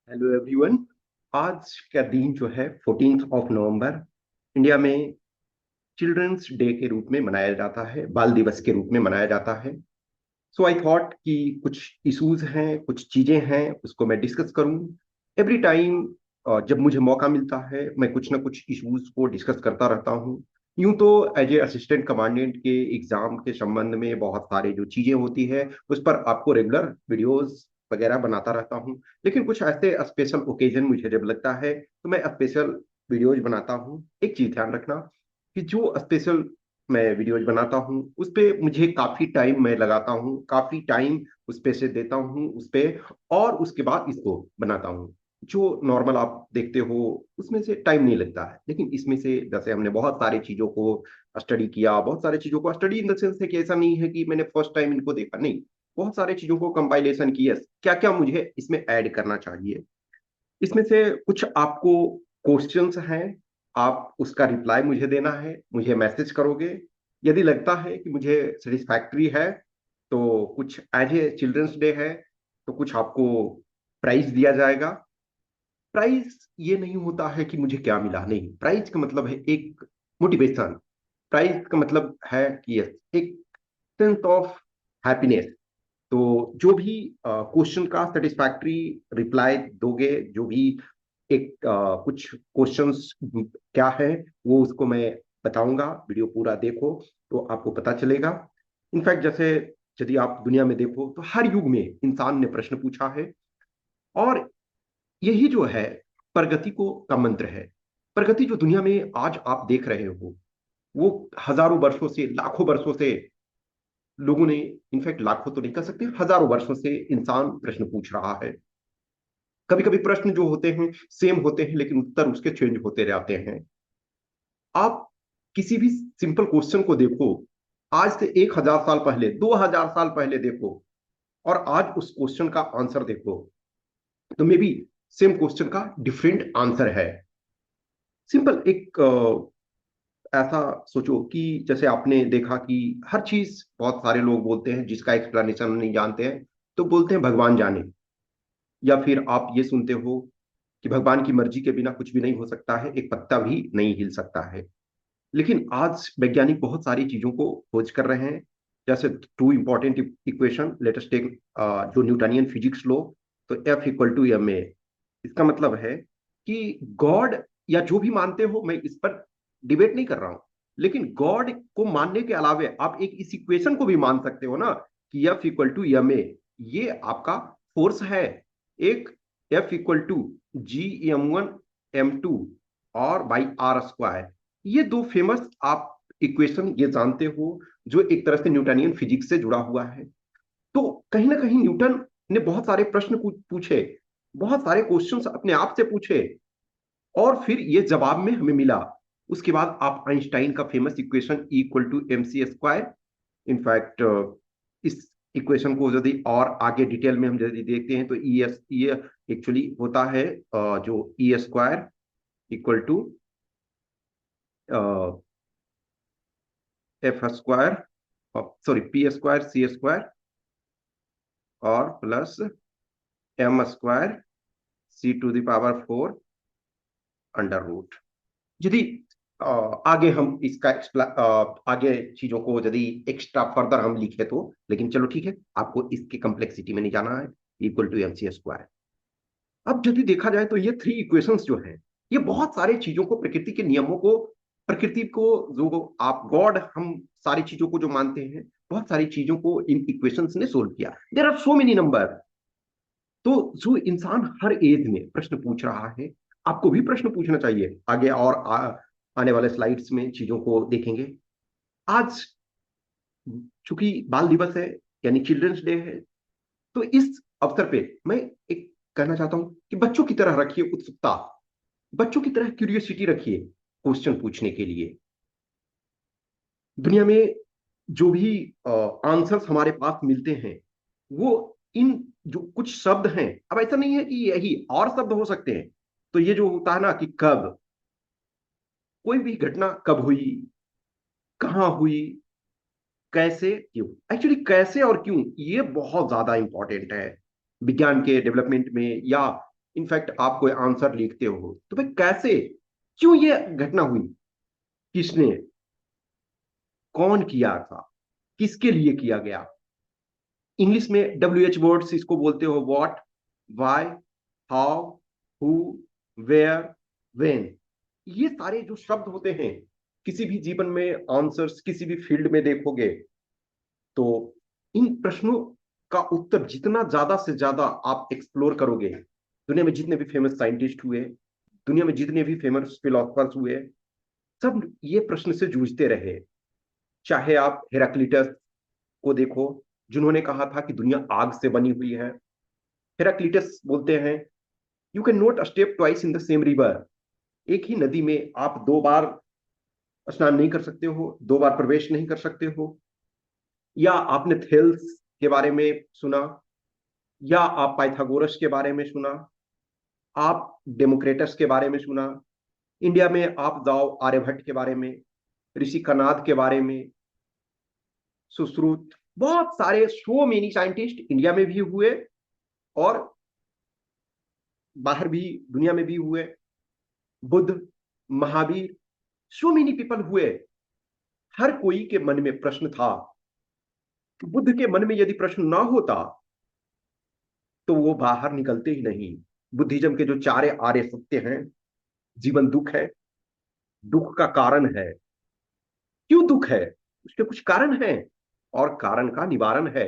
Hello everyone. आज का दिन जो है 14 नवंबर इंडिया में चिल्ड्रंस डे के रूप में मनाया जाता है, बाल दिवस के रूप में मनाया जाता है। सो आई थॉट कि कुछ इश्यूज हैं, कुछ चीजें हैं, उसको मैं डिस्कस करूं। एवरी टाइम जब मुझे मौका मिलता है मैं कुछ ना कुछ इश्यूज को डिस्कस करता रहता हूं। यूं तो एज ए असिस्टेंट कमांडेंट के एग्जाम के संबंध में बहुत सारे जो चीजें होती है उस पर आपको रेगुलर वीडियोस वगैरह बनाता रहता हूं। लेकिन कुछ ऐसे स्पेशल ओकेजन मुझे जब लगता है तो मैं स्पेशल वीडियोज बनाता हूं। एक चीज ध्यान रखना कि जो स्पेशल मैं वीडियोज बनाता हूँ उस पे मुझे काफी टाइम मैं लगाता हूँ, काफी टाइम उस पे से देता हूँ उस पे, और उसके बाद इसको बनाता हूँ। जो नॉर्मल आप देखते हो उसमें से टाइम नहीं लगता है, लेकिन इसमें से जैसे हमने बहुत सारी चीजों को स्टडी किया, बहुत सारी चीजों को स्टडी इन द सेंस है कि ऐसा नहीं है कि मैंने फर्स्ट टाइम इनको देखा, नहीं। बहुत सारी चीजों को कंपाइलेशन किया, क्या क्या मुझे इसमें ऐड करना चाहिए। इसमें से कुछ आपको क्वेश्चंस हैं, आप उसका रिप्लाई मुझे देना है, मुझे मैसेज करोगे। यदि लगता है कि मुझे सेटिस्फैक्ट्री है तो कुछ एज ए चिल्ड्रंस डे है तो कुछ आपको प्राइज दिया जाएगा। प्राइज ये नहीं होता है कि मुझे क्या मिला, नहीं। प्राइज का मतलब है एक मोटिवेशन। प्राइज का मतलब है कि यस, एक सेंस ऑफ हैप्पीनेस। तो जो भी क्वेश्चन का सेटिस्फैक्ट्री रिप्लाई दोगे, जो भी एक कुछ क्वेश्चंस क्या है वो उसको मैं बताऊंगा। वीडियो पूरा देखो तो आपको पता चलेगा। इनफैक्ट जैसे यदि आप दुनिया में देखो तो हर युग में इंसान ने प्रश्न पूछा है, और यही जो है प्रगति को का मंत्र है। प्रगति जो दुनिया में आज आप देख रहे हो वो हजारों वर्षों से, लाखों वर्षों से लोगों ने, इनफैक्ट लाखों तो नहीं कह सकते, हजारों वर्षों से इंसान प्रश्न पूछ रहा है। कभी कभी प्रश्न जो होते हैं सेम होते हैं लेकिन उत्तर उसके चेंज होते रहते हैं। आप किसी भी सिंपल क्वेश्चन को देखो, आज से 1,000 साल पहले, 2,000 साल पहले देखो, और आज उस क्वेश्चन का आंसर देखो, तो मे बी सेम क्वेश्चन का डिफरेंट आंसर है। सिंपल एक ऐसा सोचो कि जैसे आपने देखा कि हर चीज, बहुत सारे लोग बोलते हैं जिसका एक्सप्लेनेशन नहीं जानते हैं तो बोलते हैं भगवान जाने। या फिर आप ये सुनते हो कि भगवान की मर्जी के बिना कुछ भी नहीं हो सकता है, एक पत्ता भी नहीं हिल सकता है। लेकिन आज वैज्ञानिक बहुत सारी चीजों को खोज कर रहे हैं। जैसे two important equation, latest take जो न्यूटनियन फिजिक्स लो, तो F=ma। इसका मतलब है कि गॉड, या जो भी मानते हो, मैं इस पर डिबेट नहीं कर रहा हूं, लेकिन गॉड को मानने के अलावे आप एक इस इक्वेशन को भी मान सकते हो ना, कि F=ma। ये आपका फोर्स है। एक F=G m1 m2 और बाई आर स्क्वायर। ये दो फेमस आप इक्वेशन ये जानते हो, जो एक तरह से न्यूटनियन फिजिक्स से जुड़ा हुआ है। तो कहीं ना कहीं न्यूटन ने बहुत सारे प्रश्न पूछे, बहुत सारे क्वेश्चंस अपने आप से पूछे, और फिर ये जवाब में हमें मिला। उसके बाद आप आइंस्टाइन का फेमस इक्वेशन E=mc²। इनफैक्ट इस इक्वेशन को यदि और आगे डिटेल में हम यदि देखते हैं तो ये एक्चुअली होता है जो E² = F², सॉरी P²C² और प्लस m²C⁴ अंडर रूट। यदि आगे हम इसका आगे चीजों को यदि एक्स्ट्रा फर्दर हम लिखे तो, लेकिन चलो ठीक है, आपको इसकी कम्प्लेक्सिटी में नहीं जाना है। E=mc²। अब यदि देखा जाए तो ये थ्री इक्वेशंस जो हैं, ये बहुत सारे चीजों को, प्रकृति के नियमों को, प्रकृति को, जो आप गॉड, हम सारी चीजों को जो मानते हैं, बहुत सारी चीजों को इन इक्वेशंस ने सोल्व किया। There are so many number. तो जो इंसान हर एज में प्रश्न पूछ रहा है, आपको भी प्रश्न पूछना चाहिए। आगे और आने वाले स्लाइड्स में चीजों को देखेंगे। आज चूंकि बाल दिवस है, यानी चिल्ड्रंस डे है, तो इस अवसर पे मैं एक कहना चाहता हूं कि बच्चों की तरह रखिए उत्सुकता, बच्चों की तरह क्यूरियोसिटी रखिए क्वेश्चन पूछने के लिए। दुनिया में जो भी आंसर्स हमारे पास मिलते हैं वो इन जो कुछ शब्द हैं, अब ऐसा नहीं है कि यही और शब्द हो सकते हैं। तो ये जो होता है ना कि कब, कोई भी घटना कब हुई, कहाँ हुई, कैसे, क्यों। एक्चुअली कैसे और क्यों ये बहुत ज्यादा इंपॉर्टेंट है विज्ञान के डेवलपमेंट में, या इनफैक्ट आप कोई आंसर लिखते हो तो भाई कैसे, क्यों ये घटना हुई, किसने, कौन किया था, किसके लिए किया गया। इंग्लिश में WH वर्ड्स इसको बोलते हो, what, why, how, who, where, when. ये सारे जो शब्द होते हैं, किसी भी जीवन में आंसर्स किसी भी फील्ड में देखोगे तो इन प्रश्नों का उत्तर जितना ज्यादा से ज्यादा आप एक्सप्लोर करोगे, दुनिया में जितने भी फेमस साइंटिस्ट हुए, दुनिया में जितने भी फेमस फिलोसफर्स हुए, सब ये प्रश्न से जूझते रहे। चाहे आप हेराक्लिटस को देखो, जिन्होंने कहा था कि दुनिया आग से बनी हुई है। हेराक्लिटस बोलते हैं, you can not step twice in the same river. एक ही नदी में आप दो बार स्नान नहीं कर सकते हो, दो बार प्रवेश नहीं कर सकते हो। या आपने थेल्स के बारे में सुना, या आप पाइथागोरस के बारे में सुना, आप डेमोक्रेटस के बारे में सुना, इंडिया में आप जाओ आर्यभट्ट के बारे में, ऋषि कनाद के बारे में, सुश्रुत, बहुत सारे, सो मेनी साइंटिस्ट इंडिया में भी हुए और बाहर भी दुनिया में भी हुए। बुद्ध, महावीर, सो मेनी पीपल हुए। हर कोई के मन में प्रश्न था। बुद्ध के मन में यदि प्रश्न ना होता तो वो बाहर निकलते ही नहीं। बुद्धिज्म के जो चार आर्य सत्य हैं, जीवन दुख है, दुख का कारण है, क्यों दुख है, उसके कुछ कारण है, और कारण का निवारण है।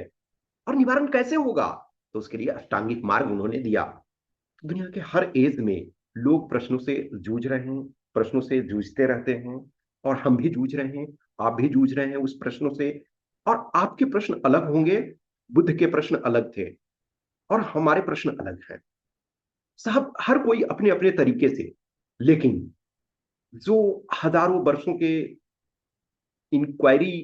और निवारण कैसे होगा, तो उसके लिए अष्टांगिक मार्ग उन्होंने दिया। दुनिया के हर एज में लोग प्रश्नों से जूझ रहे हैं, प्रश्नों से जूझते रहते हैं, और हम भी जूझ रहे हैं, आप भी जूझ रहे हैं उस प्रश्नों से। और आपके प्रश्न अलग होंगे, बुद्ध के प्रश्न अलग थे, और हमारे प्रश्न अलग हैं। साहब हर कोई अपने अपने तरीके से, लेकिन जो हजारों वर्षों के इंक्वायरी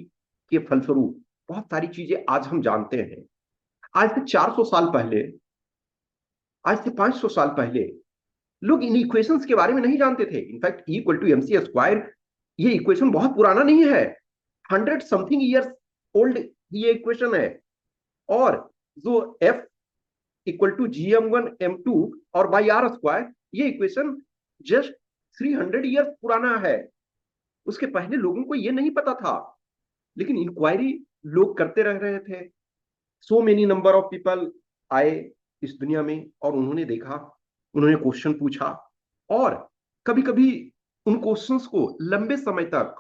के फलस्वरूप बहुत सारी चीजें आज हम जानते हैं। आज से 400 साल पहले, आज से 500 साल पहले लोग इन इक्वेशंस के बारे में नहीं जानते थे। इनफैक्ट E = MC², ये इक्वेशन बहुत पुराना नहीं है, 100 समथिंग ईयर्स ओल्ड ये इक्वेशन है। और जो F = GM1 M2 और by R², ये इक्वेशन जस्ट 300 ईयर्स पुराना है। उसके पहले लोगों को ये नहीं पता था, लेकिन इंक्वायरी लोग करते रह रहे थे। सो मेनी नंबर ऑफ पीपल आए इस दुनिया में, और उन्होंने देखा, उन्होंने क्वेश्चन पूछा, और कभी कभी उन क्वेश्चंस को लंबे समय तक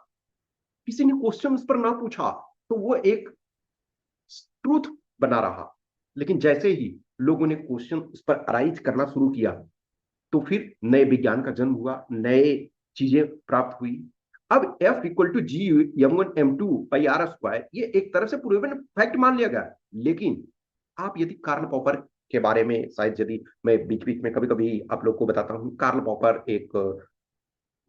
किसी ने क्वेश्चन उस पर ना पूछा तो वो एक ट्रूथ बना रहा। लेकिन जैसे ही लोगों ने क्वेश्चन उस पर अराइज करना शुरू किया, तो फिर नए विज्ञान का जन्म हुआ, नए चीजें प्राप्त हुई। अब F = GM1 M2 by R², ये एक तरह से प्रूवन फैक्ट मान लिया गया। लेकिन आप यदि कार्ल पॉपर के बारे में, शायद यदि मैं बीच बीच में कभी कभी आप लोग को बताता हूँ, कार्ल पॉपर एक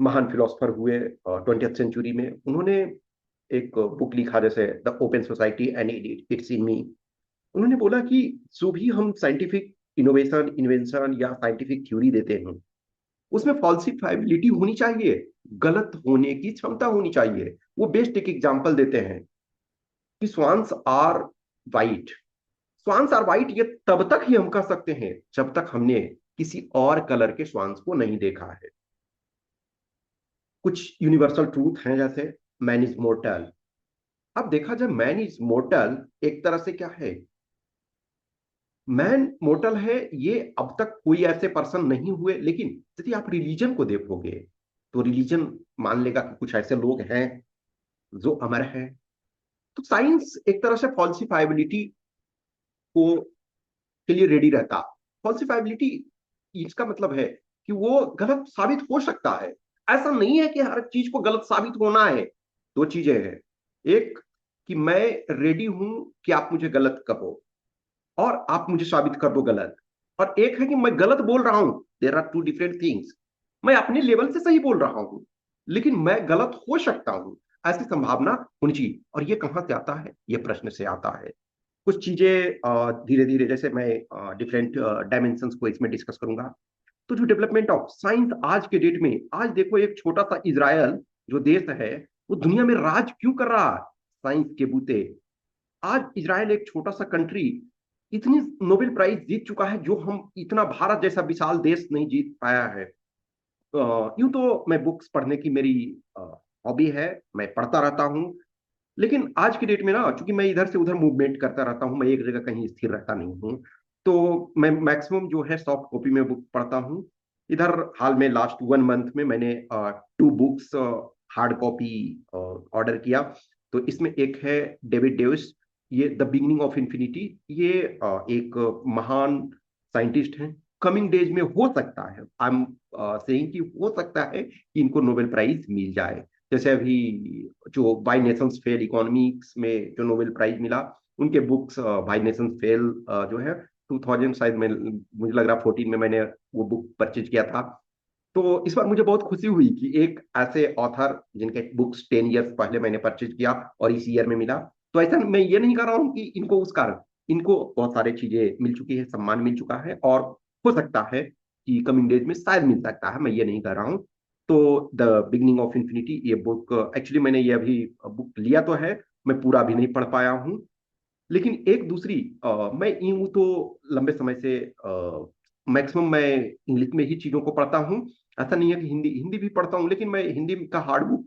महान फिलोसफर हुए 20th सेंचुरी में। उन्होंने एक बुक लिखा, जैसे the open society and its enemies. उन्होंने बोला कि जो भी हम साइंटिफिक इनोवेशन, इन्वेंशन या साइंटिफिक थ्योरी देते हैं, उसमें फॉल्सिफाइबिलिटी होनी चाहिए, गलत होने की क्षमता होनी चाहिए। वो बेस्ट एक एग्जांपल देते हैं कि swans are white. Swans are white ये तब तक ही हम कह सकते हैं जब तक हमने किसी और कलर के स्वान्स को नहीं देखा है। कुछ यूनिवर्सल ट्रूथ हैं, जैसे मैन इज मोर्टल। अब देखा जाए, मैन इज मोर्टल एक तरह से क्या है, मैन मोर्टल है, ये अब तक कोई ऐसे पर्सन नहीं हुए। लेकिन यदि आप रिलीजन को देखोगे तो रिलीजन मान लेगा कि कुछ ऐसे लोग हैं जो अमर हैं। तो साइंस एक तरह से फॉल्सिफाइबिलिटी को के लिए रेडी रहता। फॉल्सिफाइबिलिटी इसका मतलब है कि वो गलत साबित हो सकता है। ऐसा नहीं है कि हर चीज को गलत साबित होना है। दो चीजें हैं, एक कि मैं रेडी हूं कि आप मुझे गलत कहो और आप मुझे साबित कर दो गलत, और एक है कि मैं गलत बोल रहा हूं। There are two different things. मैं अपने लेवल से सही बोल रहा हूं, लेकिन मैं गलत हो सकता हूं, ऐसी संभावना होनी चाहिए। और ये कहां से आता है, ये प्रश्न से आता है। कुछ चीजें धीरे धीरे, जैसे मैं डिफरेंट डायमेंशंस को इसमें डिस्कस करूंगा। तो जो डेवलपमेंट ऑफ साइंस आज के डेट में, आज देखो एक छोटा सा इजराइल जो देश है, वो दुनिया में राज क्यों कर रहा है, साइंस के बूते। आज इजराइल एक छोटा सा कंट्री इतनी नोबेल प्राइज जीत चुका है जो हम इतना भारत जैसा विशाल देश नहीं जीत पाया है। यूं तो मैं बुक्स पढ़ने की मेरी हॉबी है, मैं पढ़ता रहता हूँ। लेकिन आज की डेट में ना, चूंकि मैं इधर से उधर मूवमेंट करता रहता हूँ, मैं एक जगह कहीं स्थिर रहता नहीं हूँ, तो मैं मैक्सिमम जो है सॉफ्ट कॉपी में बुक पढ़ता हूँ। इधर हाल में लास्ट 1 मंथ में मैंने 2 बुक्स हार्ड कॉपी ऑर्डर किया। तो इसमें एक है डेविड डेविस, ये द बिगिनिंग ऑफ इन्फिनिटी। ये एक महान साइंटिस्ट हैं। कमिंग डेज में हो सकता है, आई एम सेइंग कि हो सकता है कि इनको नोबेल प्राइज मिल जाए। जैसे अभी जो बाय नेशंस फेल इकोनॉमिक्स में जो नोबेल प्राइज मिला, उनके बुक्स बाय नेशंस फेल जो है 2000 शायद में, मुझे लग रहा 14 में मैंने वो बुक परचेज किया था। तो इस बार मुझे बहुत खुशी हुई कि एक ऐसे ऑथर जिनके बुक्स 10 इयर्स पहले मैंने परचेज किया और इस ईयर में मिला। तो ऐसा मैं ये नहीं कर रहा हूँ कि इनको उस कारण, इनको बहुत सारी चीजें मिल चुकी है, सम्मान मिल चुका है, और हो सकता है कि कमिंग डेज में शायद मिल सकता है, मैं ये नहीं कर रहा हूँ। तो द बिगनिंग ऑफ इन्फिनिटी ये बुक, एक्चुअली मैंने ये अभी बुक लिया तो है, मैं पूरा भी नहीं पढ़ पाया हूँ। लेकिन एक दूसरी, मैं यूं तो लंबे समय से मैक्सिमम मैं इंग्लिश में ही चीजों को पढ़ता हूँ। ऐसा नहीं है कि हिंदी हिंदी भी पढ़ता हूँ, लेकिन मैं हिंदी का हार्ड बुक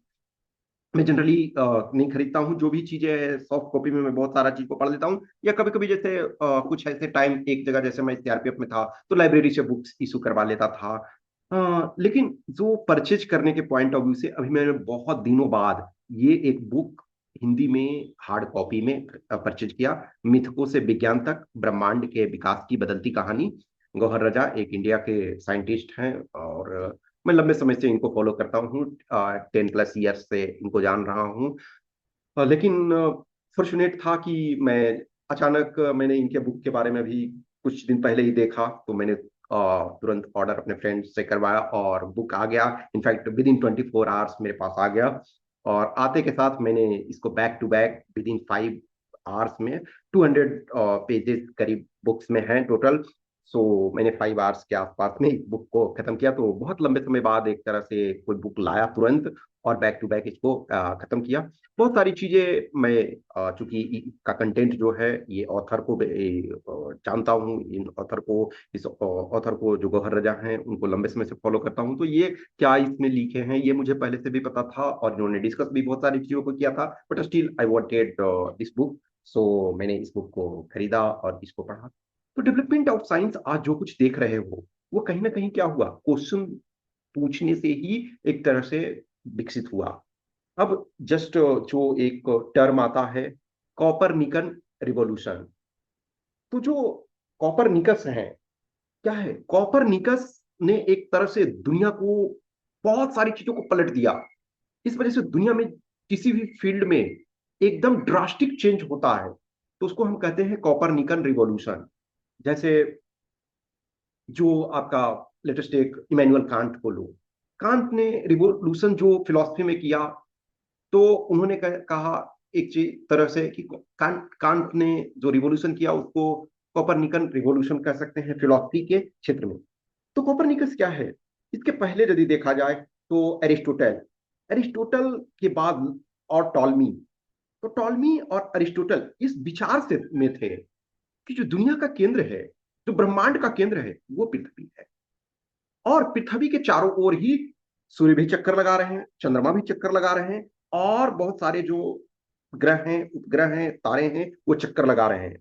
मैं जनरली नहीं खरीदता हूँ। जो भी चीजें सॉफ्ट कॉपी में मैं बहुत सारा चीज को पढ़ लेता हूँ, या कभी कभी जैसे कुछ ऐसे टाइम एक जगह, जैसे मैं सीआरपीएफ में था तो लाइब्रेरी से बुक्स इशू करवा लेता था। लेकिन जो परचेज करने के पॉइंट ऑफ व्यू से अभी मैंने बहुत दिनों बाद ये एक बुक हिंदी में हार्ड कॉपी में परचेज किया। मिथकों से विज्ञान तक, ब्रह्मांड के विकास की बदलती कहानी। गौहर रजा एक इंडिया के साइंटिस्ट हैं, और मैं लंबे समय से इनको फॉलो करता हूँ, 10+ ईयर्स से इनको जान रहा हूँ। लेकिन फॉर्चुनेट था कि मैं अचानक मैंने इनके बुक के बारे में भी कुछ दिन पहले ही देखा, तो मैंने तुरंत ऑर्डर अपने फ्रेंड से करवाया और बुक आ गया। इनफैक्ट विद इन 24 आवर्स मेरे पास आ गया। और आते के साथ मैंने इसको back to back within 5 hours में 200 पेजेस करीब बुक्स में हैं टोटल। सो मैंने 5 आवर्स के आसपास में इस बुक को खत्म किया। तो बहुत लंबे समय बाद एक तरह से कोई बुक लाया तुरंत, और बैक टू बैक इसको खत्म किया। बहुत सारी चीजें मैं, चूंकि का कंटेंट जो है ये ऑथर को जानता हूँ, इन ऑथर को, इस ऑथर को जो गौहर रजा हैं उनको लंबे समय से फॉलो करता हूँ, तो ये क्या इसमें लिखे हैं ये मुझे पहले से भी पता था, और इन्होंने डिस्कस भी बहुत सारी चीजों को किया था। But still I wanted this book. So मैंने इस बुक को खरीदा और इसको पढ़ा। तो डेवलपमेंट ऑफ साइंस आज जो कुछ देख रहे हो, वो कहीं ना कहीं क्या हुआ, क्वेश्चन पूछने से ही एक तरह से विकसित हुआ। अब जस्ट जो एक टर्म आता है, कॉपरनिकन रिवॉल्यूशन। तो जो कॉपरनिकस है, क्या है, कॉपरनिकस ने एक तरह से दुनिया को, बहुत सारी चीजों को पलट दिया। इस वजह से दुनिया में किसी भी फील्ड में एकदम ड्रास्टिक चेंज होता है, तो उसको हम कहते हैं कॉपरनिकन रिवॉल्यूशन। जैसे जो आपका, लेटेस्ट एक इमैनुअल कांट को लो। कांट ने रिवॉल्यूशन जो फिलॉसफी में किया, तो उन्होंने कहा एक चीज तरह से कि कांट ने जो रिवॉल्यूशन किया उसको कोपरनिकन रिवॉल्यूशन कह सकते हैं फिलॉसफी के क्षेत्र में। तो कोपरनिकस क्या है, इसके पहले यदि देखा जाए तो एरिस्टोटल, एरिस्टोटल के बाद और टॉलमी। तो टॉलमी और अरिस्टोटल इस विचार से में थे कि जो दुनिया का केंद्र है, जो ब्रह्मांड का केंद्र है, वो पृथ्वी है। और पृथ्वी के चारों ओर ही सूर्य भी चक्कर लगा रहे हैं, चंद्रमा भी चक्कर लगा रहे हैं, और बहुत सारे जो ग्रह हैं, उपग्रह हैं, तारे हैं, वो चक्कर लगा रहे हैं।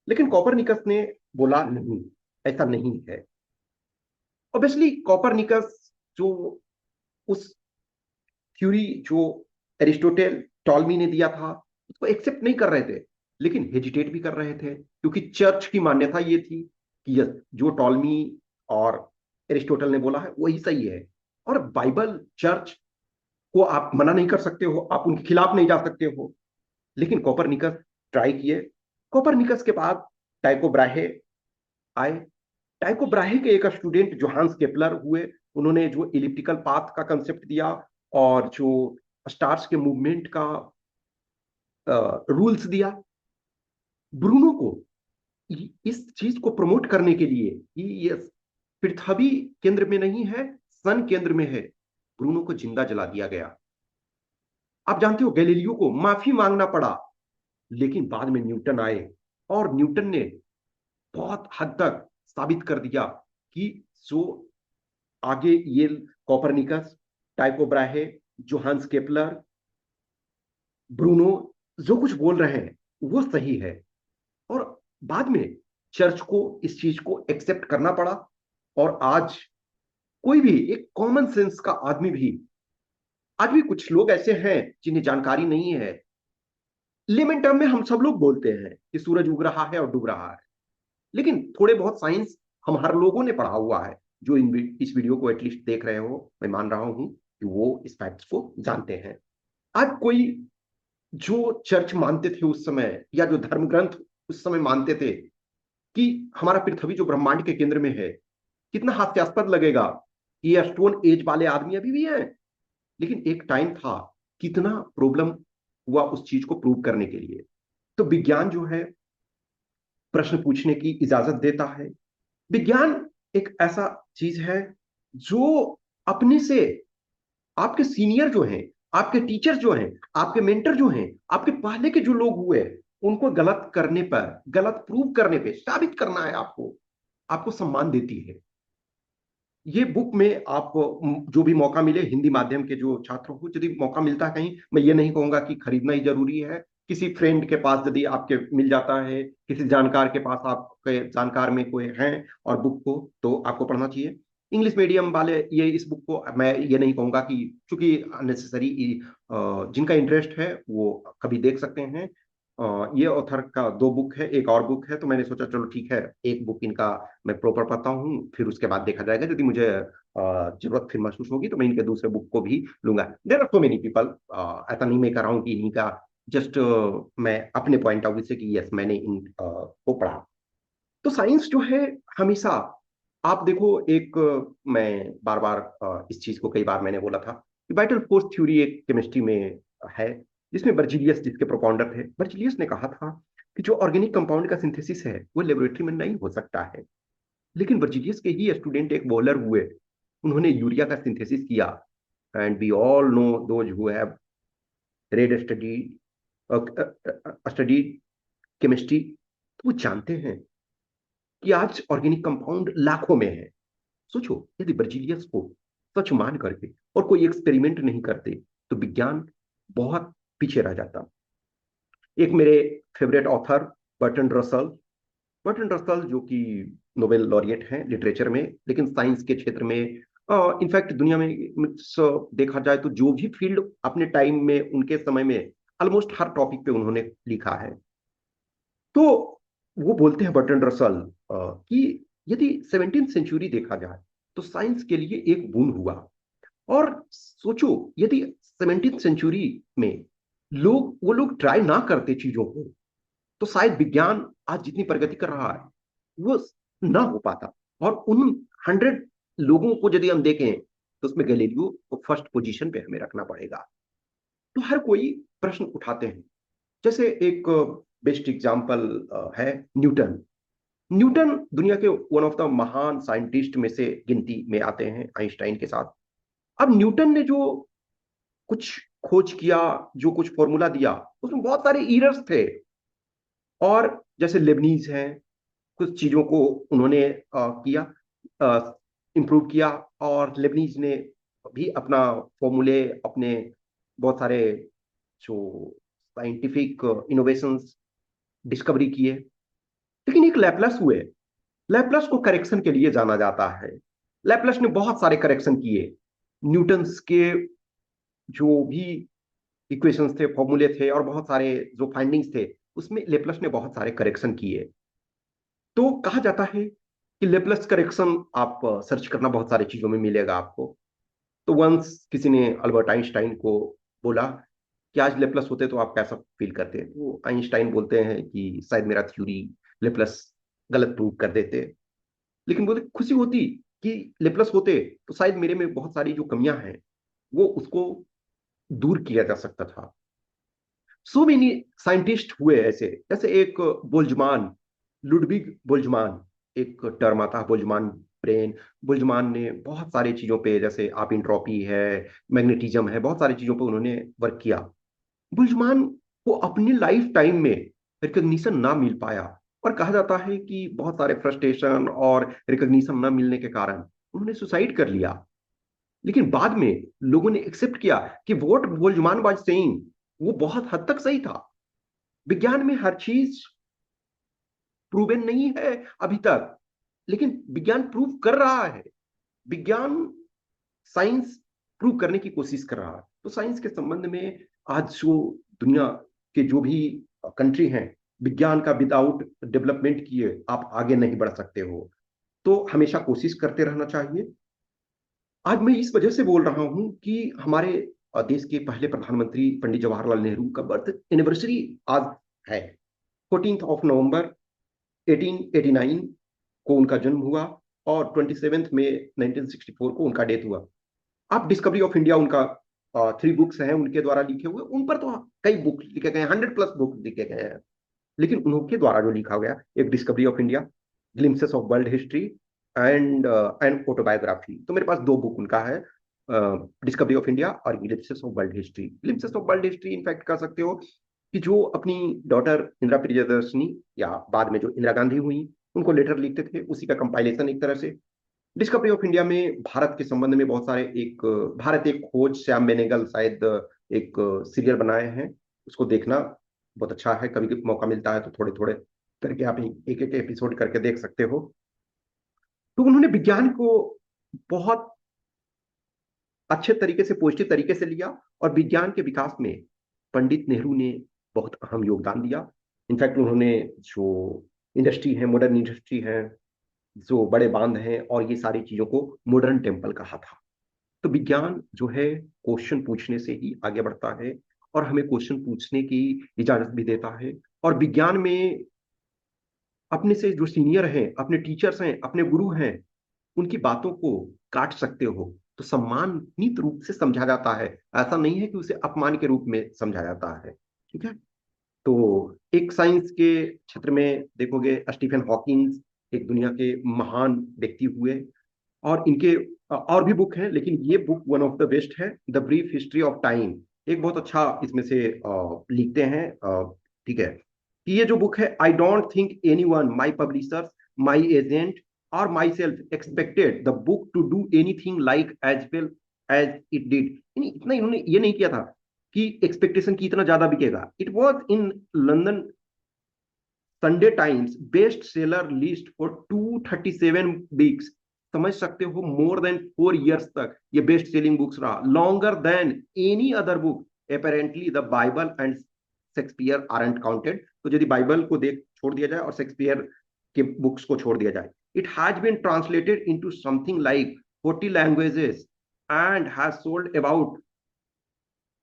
लेकिन कॉपरनिकस ने बोला नहीं, ऐसा नहीं है। ऑब्वियसली कॉपरनिकस जो उस थ्योरी जो एरिस्टोटेल, टॉलमी ने दिया था, उसको एक्सेप्ट नहीं कर रहे थे, लेकिन हेजिटेट भी कर रहे थे, क्योंकि चर्च की मान्यता ये थी कि यस, जो टॉलमी और एरिस्टोटल ने बोला है वही सही है। और बाइबल, चर्च को आप मना नहीं कर सकते हो, आप उनके खिलाफ नहीं जा सकते हो। लेकिन कोपरनिकस ट्राई किए। कोपरनिकस के बाद टाइको ब्राहे आए। टाइको ब्राहे के एक स्टूडेंट जोहान्स केपलर हुए। उन्होंने जो इलिप्टिकल पाथ का कंसेप्ट दिया, और जो स्टार्स के मूवमेंट का रूल्स दिया। ब्रूनो को इस चीज को प्रमोट करने के लिए कि ये पृथ्वी केंद्र में नहीं है, सन केंद्र में है, ब्रूनो को जिंदा जला दिया गया। आप जानते हो गैलीलियो को माफी मांगना पड़ा, लेकिन बाद में न्यूटन आए, और न्यूटन ने बहुत हद तक साबित कर दिया कि जो आगे ये Copernicus, टाइको Brahe, Johannes Kepler, Bruno जो कुछ बोल रहे हैं वो सही है। और बाद में चर्च को इस चीज को एक्सेप्ट करना पड़ा। और आज कोई भी एक कॉमन सेंस का आदमी भी, आज भी कुछ लोग ऐसे हैं जिन्हें जानकारी नहीं है, लेमन टर्म में हम सब लोग बोलते हैं कि सूरज उग रहा है और डूब रहा है, लेकिन थोड़े बहुत साइंस हम हर लोगों ने पढ़ा हुआ है। जो इस वीडियो को एटलीस्ट देख रहे हो, मैं मान रहा हूं कि वो इस फैक्ट्स को जानते हैं। आज कोई जो चर्च मानते थे उस समय, या जो धर्म ग्रंथ उस समय मानते थे कि हमारा पृथ्वी जो ब्रह्मांड के केंद्र में है, कितना हास्यास्पद लगेगा कि ये स्टोन एज वाले आदमी अभी भी हैं। लेकिन एक टाइम था, कितना प्रॉब्लम हुआ उस चीज को प्रूव करने के लिए। तो विज्ञान जो है प्रश्न पूछने की इजाजत देता है। विज्ञान एक ऐसा चीज है जो अपने से, आपके सीनियर जो हैं, आपके टीचर जो हैं, आपके मेंटर जो हैं, आपके पहले के जो लोग हुए, उनको गलत करने पर, गलत प्रूव करने पे, साबित करना है आपको, आपको सम्मान देती है। ये बुक में आप जो भी मौका मिले, हिंदी माध्यम के जो छात्र हो, यदि मौका मिलता है कहीं, मैं ये नहीं कहूंगा कि खरीदना ही जरूरी है। किसी फ्रेंड के पास यदि आपके मिल जाता है, किसी जानकार के पास आपके जानकार में कोई है और बुक को, तो आपको पढ़ना चाहिए। इंग्लिश मीडियम वाले ये इस बुक को मैं ये नहीं कहूंगा कि, चूंकि अननेसेसरी, जिनका इंटरेस्ट है वो कभी देख सकते हैं। ये ऑथर का दो बुक है, एक और बुक है, तो मैंने सोचा चलो ठीक है, एक बुक इनका मैं प्रॉपर पढ़ता हूँ, फिर उसके बाद देखा जाएगा। यदि मुझे जरूरत फिर महसूस होगी तो मैं इनके दूसरे बुक को भी लूंगा। There are so many people, ऐसा नहीं मैं कर रहा हूँ कि इन्हीं का, जस्ट मैं अपने पॉइंट ऑफ व्यू से कि यस मैंने इन को पढ़ा। तो साइंस जो है हमेशा, आप देखो एक मैं बार बार इस चीज को कई बार मैंने बोला था कि वाइटल फोर्स थ्योरी एक केमिस्ट्री में है, जिसमें बर्जीलियस जिसके प्रोपाउंडर थे, बर्जीलियस ने कहा था कि जो ऑर्गेनिक कंपाउंड का सिंथेसिस है वो लेबोरेटरी में नहीं हो सकता है। लेकिन बर्जीलियस के ही स्टूडेंट एक बॉलर हुए, उन्होंने यूरिया का सिंथेसिस किया। And we all know those who have read study chemistry, तो वो जानते हैं कि आज ऑर्गेनिक कंपाउंड लाखों में है। सोचो यदि बर्जीलियस को सच मान करके और कोई एक्सपेरिमेंट नहीं करते, तो विज्ञान बहुत पीछे रह जाता। एक मेरे favourite author Burton Russell, Burton Russell जो कि नोबेल लॉरिएट हैं लिटरेचर में, लेकिन साइंस के क्षेत्र में, इनफैक्ट दुनिया में देखा जाए तो जो भी फील्ड अपने टाइम में, उनके समय में, ऑलमोस्ट हर टॉपिक पे उन्होंने लिखा है। तो वो बोलते हैं बर्टन रसल कि यदि 17वीं सेंचुरी देखा जाए तो साइंस के लिए एक बून हुआ। और सोचो यदि 17वीं सेंचुरी में वो लोग ट्राई ना करते चीजों को, तो शायद विज्ञान आज जितनी प्रगति कर रहा है वो ना हो पाता। और उन 100 लोगों को यदि हम देखें तो उसमें गैलीलियो को फर्स्ट पोजीशन पे हमें रखना पड़ेगा। तो हर कोई प्रश्न उठाते हैं। जैसे एक बेस्ट एग्जांपल है न्यूटन। न्यूटन दुनिया के वन ऑफ द महान साइंटिस्ट में से गिनती में आते हैं आइंस्टाइन के साथ। अब न्यूटन ने जो कुछ खोज किया, जो कुछ फॉर्मूला दिया, उसमें बहुत सारे इरर्स थे। और जैसे लेबनीज हैं, कुछ चीजों को उन्होंने किया, इंप्रूव किया। और लेबनीज ने भी अपना फॉर्मूले, अपने बहुत सारे जो साइंटिफिक इनोवेशंस, डिस्कवरी किए। लेकिन एक लैपलस हुए, लैपलस को करेक्शन के लिए जाना जाता है। लैपलस ने बहुत सारे करेक्शन किए, न्यूटन्स के जो भी इक्वेशंस थे, फॉर्मूले थे, और बहुत सारे जो फाइंडिंग्स थे, उसमें लेपलस ने बहुत सारे करेक्शन किए। तो कहा जाता है कि लेपलस करेक्शन आप सर्च करना, बहुत सारी चीजों में मिलेगा आपको। तो वंस किसी ने अल्बर्ट आइंस्टाइन को बोला कि आज लेपलस होते तो आप कैसा फील करते हैं, तो आइंस्टाइन बोलते हैं कि शायद मेरा थ्योरी लेपलस गलत प्रूव कर देते। लेकिन बोलते खुशी होती कि लेपलस होते तो शायद मेरे में बहुत सारी जो कमियां हैं वो उसको दूर किया जा सकता था। सो मेनी साइंटिस्ट हुए ऐसे, जैसे एक बोल्जमान, लुडविग बोल्जमान, एक टर्म आता है बोल्जमान ब्रेन। बोल्जमान ने बहुत सारी चीजों पे, जैसे आप इंट्रोपी है, मैग्नेटिज्म है, बहुत सारी चीजों पे उन्होंने वर्क किया। बोल्जमान को अपनी लाइफ टाइम में रिकग्निशन ना मिल पाया। और कहा जाता है कि बहुत सारे फ्रस्ट्रेशन और रिकग्निशन न मिलने के कारण उन्होंने सुसाइड कर लिया। लेकिन बाद में लोगों ने एक्सेप्ट किया कि व्हाट बोल्जमान वाज सेइंग वो बहुत हद तक सही था। विज्ञान में हर चीज प्रूवन नहीं है अभी तक, लेकिन विज्ञान प्रूव कर रहा है। विज्ञान, साइंस प्रूव करने की कोशिश कर रहा है। तो साइंस के संबंध में आज जो दुनिया के जो भी कंट्री हैं, विज्ञान का विदाउट डेवलपमेंट किए आप आगे नहीं बढ़ सकते हो। तो हमेशा कोशिश करते रहना चाहिए। आज मैं इस वजह से बोल रहा हूं कि हमारे देश के पहले प्रधानमंत्री पंडित जवाहरलाल नेहरू का बर्थ एनिवर्सरी आज है। 14 नवंबर 1889 को उनका जन्म हुआ और 27 मई 1964 को उनका डेथ हुआ। आप डिस्कवरी ऑफ इंडिया, उनका 3 बुक्स हैं उनके द्वारा लिखे हुए, उन पर तो कई बुक लिखे गए हैं, 100+ बुक लिखे गए हैं। लेकिन उनके द्वारा जो लिखा गया, एक discovery of India, glimpses of world history and autobiography, तो मेरे पास 2 बुक उनका है, डिस्कवरी ऑफ इंडिया और glimpses of world history. Glimpses of world history in fact कह सकते हो कि जो अपनी डॉटर इंदिरा प्रियदर्शनी या बाद में जो इंदिरा गांधी हुई उनको लेटर लिखते थे, उसी का कंपाइलेशन एक तरह से। डिस्कवरी ऑफ इंडिया में भारत के संबंध में बहुत सारे, एक भारत एक खोज, श्याम बेनेगल शायद एक सीरियल बनाए हैं, उसको देखना बहुत अच्छा है। कभी कभी मौका मिलता है तो थोड़े थोड़े करके आप एक एक एपिसोड करके देख सकते हो। तो उन्होंने विज्ञान को बहुत अच्छे तरीके से, पॉजिटिव तरीके से लिया, और विज्ञान के विकास में पंडित नेहरू ने बहुत अहम योगदान दिया। इनफैक्ट उन्होंने जो इंडस्ट्री है, मॉडर्न इंडस्ट्री है, जो बड़े बांध हैं और ये सारी चीजों को मॉडर्न टेम्पल कहा था। तो विज्ञान जो है क्वेश्चन पूछने से ही आगे बढ़ता है, और हमें क्वेश्चन पूछने की इजाजत भी देता है। और विज्ञान में अपने से जो सीनियर हैं, अपने टीचर्स हैं, अपने गुरु हैं, उनकी बातों को काट सकते हो तो सम्मानित रूप से समझा जाता है। ऐसा नहीं है कि उसे अपमान के रूप में समझा जाता है। ठीक है। तो एक साइंस के क्षेत्र में देखोगे, स्टीफन हॉकिंस एक दुनिया के महान व्यक्ति हुए, और इनके और भी बुक हैं, लेकिन ये book one of the best है, the brief history of time. एक बहुत अच्छा इसमें से लिखते हैं। ठीक है, कि ये जो बुक है, I don't think any one, my publishers, my agent और my self expected the book to do anything like as well as it did. इतना इन्होंने ये नहीं किया था कि एक्सपेक्टेशन की इतना ज्यादा बिकेगा। It was in London Sunday times best seller list for 237 weeks. समझ सकते हो, मोर देन 4 इयर्स तक ये बेस्ट सेलिंग बुक्स रहा, longer than any other book. Apparently the Bible and Shakespeare aren't counted. तो यदि बाइबल को देख छोड़ दिया जाए और शेक्सपियर के बुक्स को छोड़ दिया जाए, it has been translated into something like 40 languages and has sold about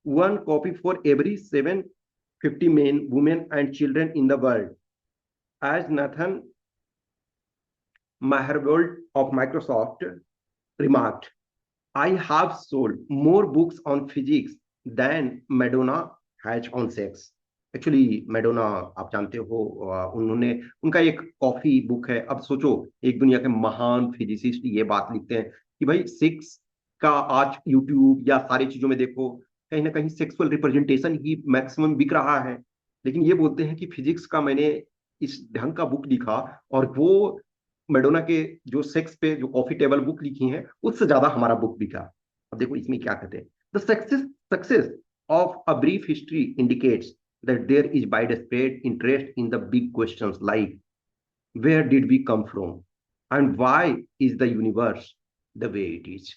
1 copy for every 750 men, women, and children in the world. As Nathan Myhrvold of Microsoft remarked, I have sold more books on physics than Madonna has on sex. Actually Madonna, आप जानते हो, उन्होंने, उनका एक coffee book है। अब सोचो, एक दुनिया के महान फिजिसिस्ट ये बात लिखते हैं कि भाई सेक्स का आज यूट्यूब या सारी चीजों में देखो, कहीं ना कहीं सेक्सुअल रिप्रेजेंटेशन ही मैक्सिमम बिक रहा है। लेकिन ये बोलते हैं कि फिजिक्स का मैंने इस ढंग का बुक लिखा, और वो मेडोना के जो सेक्स पे जो कॉफी टेबल बुक लिखी हैं उससे ज्यादा हमारा बुक बिका। अब देखो इसमें क्या कहते हैं, the success of a brief history indicates that there is widespread interest in the big questions like where did we come from and why is the universe the way it is.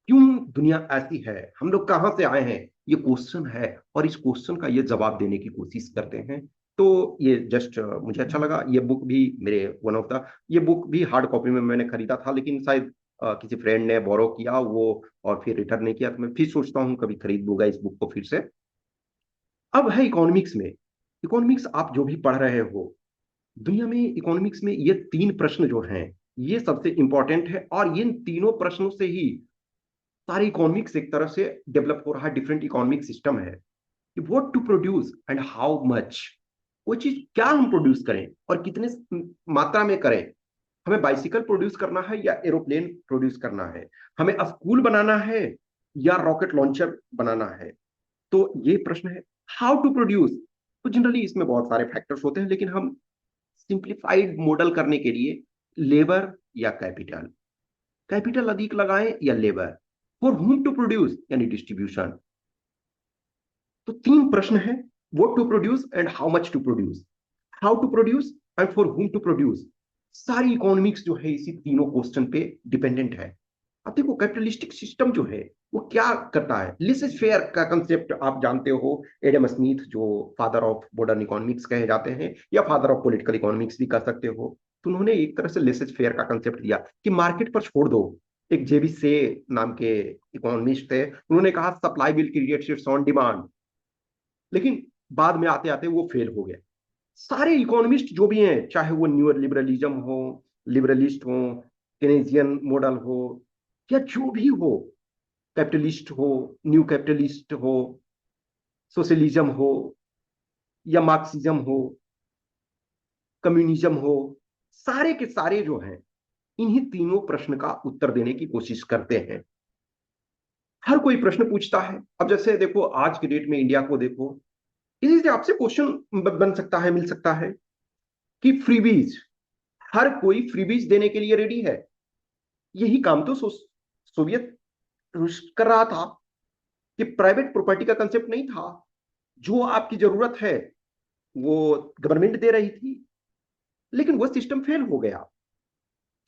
क्यों दुनिया ऐसी है, हम लोग कहाँ से आए हैं, ये क्वेश्चन है, और इस क्वेश्चन का ये जवाब देने की कोशिश करते हैं। तो ये जस्ट मुझे अच्छा लगा। ये बुक भी मेरे वन ऑफ द, ये बुक भी हार्ड कॉपी में मैंने खरीदा था, लेकिन शायद किसी फ्रेंड ने बोरो किया वो, और फिर रिटर्न नहीं किया, तो मैं फिर सोचता हूँ कभी खरीद लूंगा इस बुक को फिर से। अब है इकोनॉमिक्स में। इकोनॉमिक्स आप जो भी पढ़ रहे हो, दुनिया में इकोनॉमिक्स में ये 3 प्रश्न जो हैं ये सबसे इंपॉर्टेंट है, और इन तीनों प्रश्नों से ही सारे इकोनॉमिक्स एक तरह से डेवलप हो रहा है। डिफरेंट इकोनॉमिक सिस्टम है कि what to produce and how much, वो चीज क्या हम प्रोड्यूस करें और कितने मात्रा में करें। हमें बाइसिकल प्रोड्यूस करना है या एरोप्लेन प्रोड्यूस करना है, हमें स्कूल बनाना है या रॉकेट लॉन्चर बनाना है। तो ये प्रश्न है हाउ टू प्रोड्यूस। तो जनरली इसमें बहुत सारे फैक्टर्स होते हैं, लेकिन हम सिंप्लीफाइड मॉडल करने के लिए लेबर या कैपिटल, कैपिटल अधिक लगाएं या labour, for whom to produce यानी डिस्ट्रीब्यूशन। तो तीन प्रश्न है, what to produce and how much to produce, how to produce and for whom to produce. सारी इकोनॉमिक्स जो है इसी तीनों क्वेश्चन पे डिपेंडेंट है। अब देखो कैपिटलिस्टिक सिस्टम जो है वो क्या करता है, लिसेस फेयर का कंसेप्ट आप जानते हो, एडम स्मिथ जो फादर ऑफ मॉडर्न इकोनॉमिक्स कहे जाते हैं या फादर ऑफ पॉलिटिकल इकोनॉमिक्स भी कह सकते हो, तो उन्होंने एक तरह से लेसेस फेयर का कंसेप्ट दिया कि मार्केट पर छोड़ दो। एक जेबी से नाम के इकोनॉमिस्ट थे, उन्होंने कहा supply will create it's on demand, लेकिन बाद में आते आते वो फेल हो गया। सारे इकोनॉमिस्ट जो भी हैं, चाहे वो न्यू लिबरलिज्म हो, लिबरलिस्ट हो, केनेजियन मॉडल हो, या जो भी हो, कैपिटलिस्ट हो, न्यू कैपिटलिस्ट हो, सोशलिज्म हो, या मार्क्सिज्म हो, कम्युनिज्म हो, सारे के सारे जो हैं इन्हीं तीनों प्रश्न का उत्तर देने की कोशिश करते हैं। हर कोई प्रश्न पूछता है। अब जैसे देखो आज के डेट में इंडिया को देखो, इसी से आपसे क्वेश्चन बन सकता है, मिल सकता है कि फ्रीबीज, हर कोई फ्रीबीज देने के लिए रेडी है। यही काम तो सोवियत रूस कर रहा था कि प्राइवेट प्रॉपर्टी का कंसेप्ट नहीं था, जो आपकी जरूरत है वो गवर्नमेंट दे रही थी, लेकिन वो सिस्टम फेल हो गया।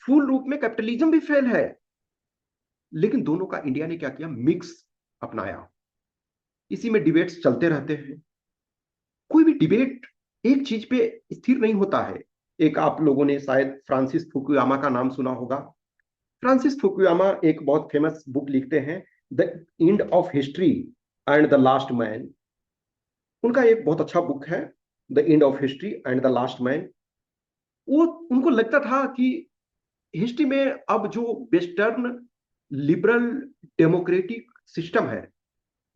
फुल रूप में कैपिटलिज्म भी फेल है, लेकिन दोनों का इंडिया ने क्या किया, मिक्स अपनाया। इसी में डिबेट्स चलते रहते हैं। कोई भी डिबेट एक चीज पे स्थिर नहीं होता है। एक आप लोगों ने शायद फ्रांसिस फुकुयामा का नाम सुना होगा। फ्रांसिस फुकुयामा एक बहुत फेमस बुक लिखते हैं, the end of history and the last man. उनका एक बहुत अच्छा बुक है, the end of history and the last man. वो उनको लगता था कि हिस्ट्री में अब जो वेस्टर्न लिबरल डेमोक्रेटिक सिस्टम है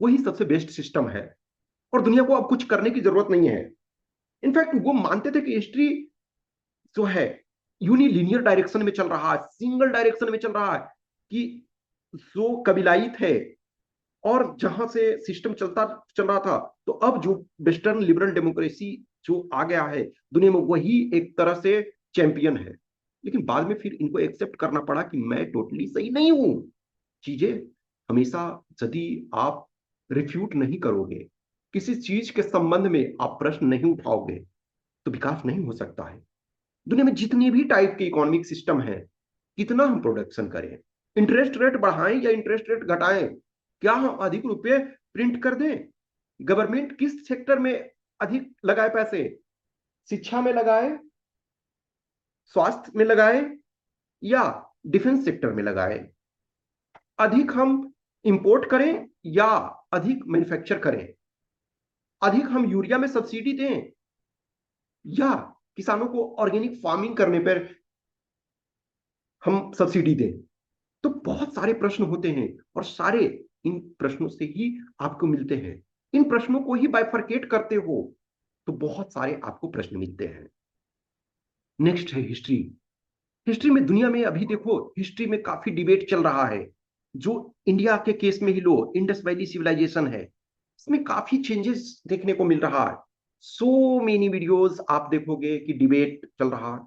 वही सबसे बेस्ट सिस्टम है, और दुनिया को अब कुछ करने की जरूरत नहीं है। इनफैक्ट वो मानते थे कि हिस्ट्री जो है यूनिलीनियर डायरेक्शन में चल रहा है, सिंगल डायरेक्शन में चल रहा है, कि जो कबीलाई थे और जहां से सिस्टम चल रहा था, तो अब जो वेस्टर्न लिबरल डेमोक्रेसी जो आ गया है दुनिया में, वही एक तरह से चैंपियन है। लेकिन बाद में फिर इनको एक्सेप्ट करना पड़ा कि मैं टोटली सही नहीं हूं। चीजें हमेशा, यदि आप रिफ्यूट नहीं करोगे, किसी चीज के संबंध में आप प्रश्न नहीं उठाओगे, तो विकास नहीं हो सकता है। दुनिया में जितनी भी टाइप के इकोनॉमिक सिस्टम है, कितना हम प्रोडक्शन करें, इंटरेस्ट रेट बढ़ाएं या इंटरेस्ट रेट घटाएं, क्या हम अधिक रुपए प्रिंट कर दें, गवर्नमेंट किस सेक्टर में अधिक लगाए पैसे, शिक्षा में लगाए, स्वास्थ्य में लगाए, या डिफेंस सेक्टर में लगाए, अधिक हम इंपोर्ट करें या अधिक मैन्युफैक्चर करें, अधिक हम यूरिया में सब्सिडी दें या किसानों को ऑर्गेनिक फार्मिंग करने पर हम सब्सिडी दें। तो बहुत सारे प्रश्न होते हैं, और सारे इन प्रश्नों से ही आपको मिलते हैं। इन प्रश्नों को ही बाइफरकेट करते हो तो बहुत सारे आपको प्रश्न मिलते हैं। नेक्स्ट है हिस्ट्री। हिस्ट्री में, दुनिया में अभी देखो हिस्ट्री में काफी डिबेट चल रहा है। जो इंडिया के केस में ही लो, इंडस वैली सिविलाइजेशन है, इसमें काफी चेंजेस देखने को मिल रहा है। सो मेनी वीडियोस आप देखोगे कि डिबेट चल रहा है।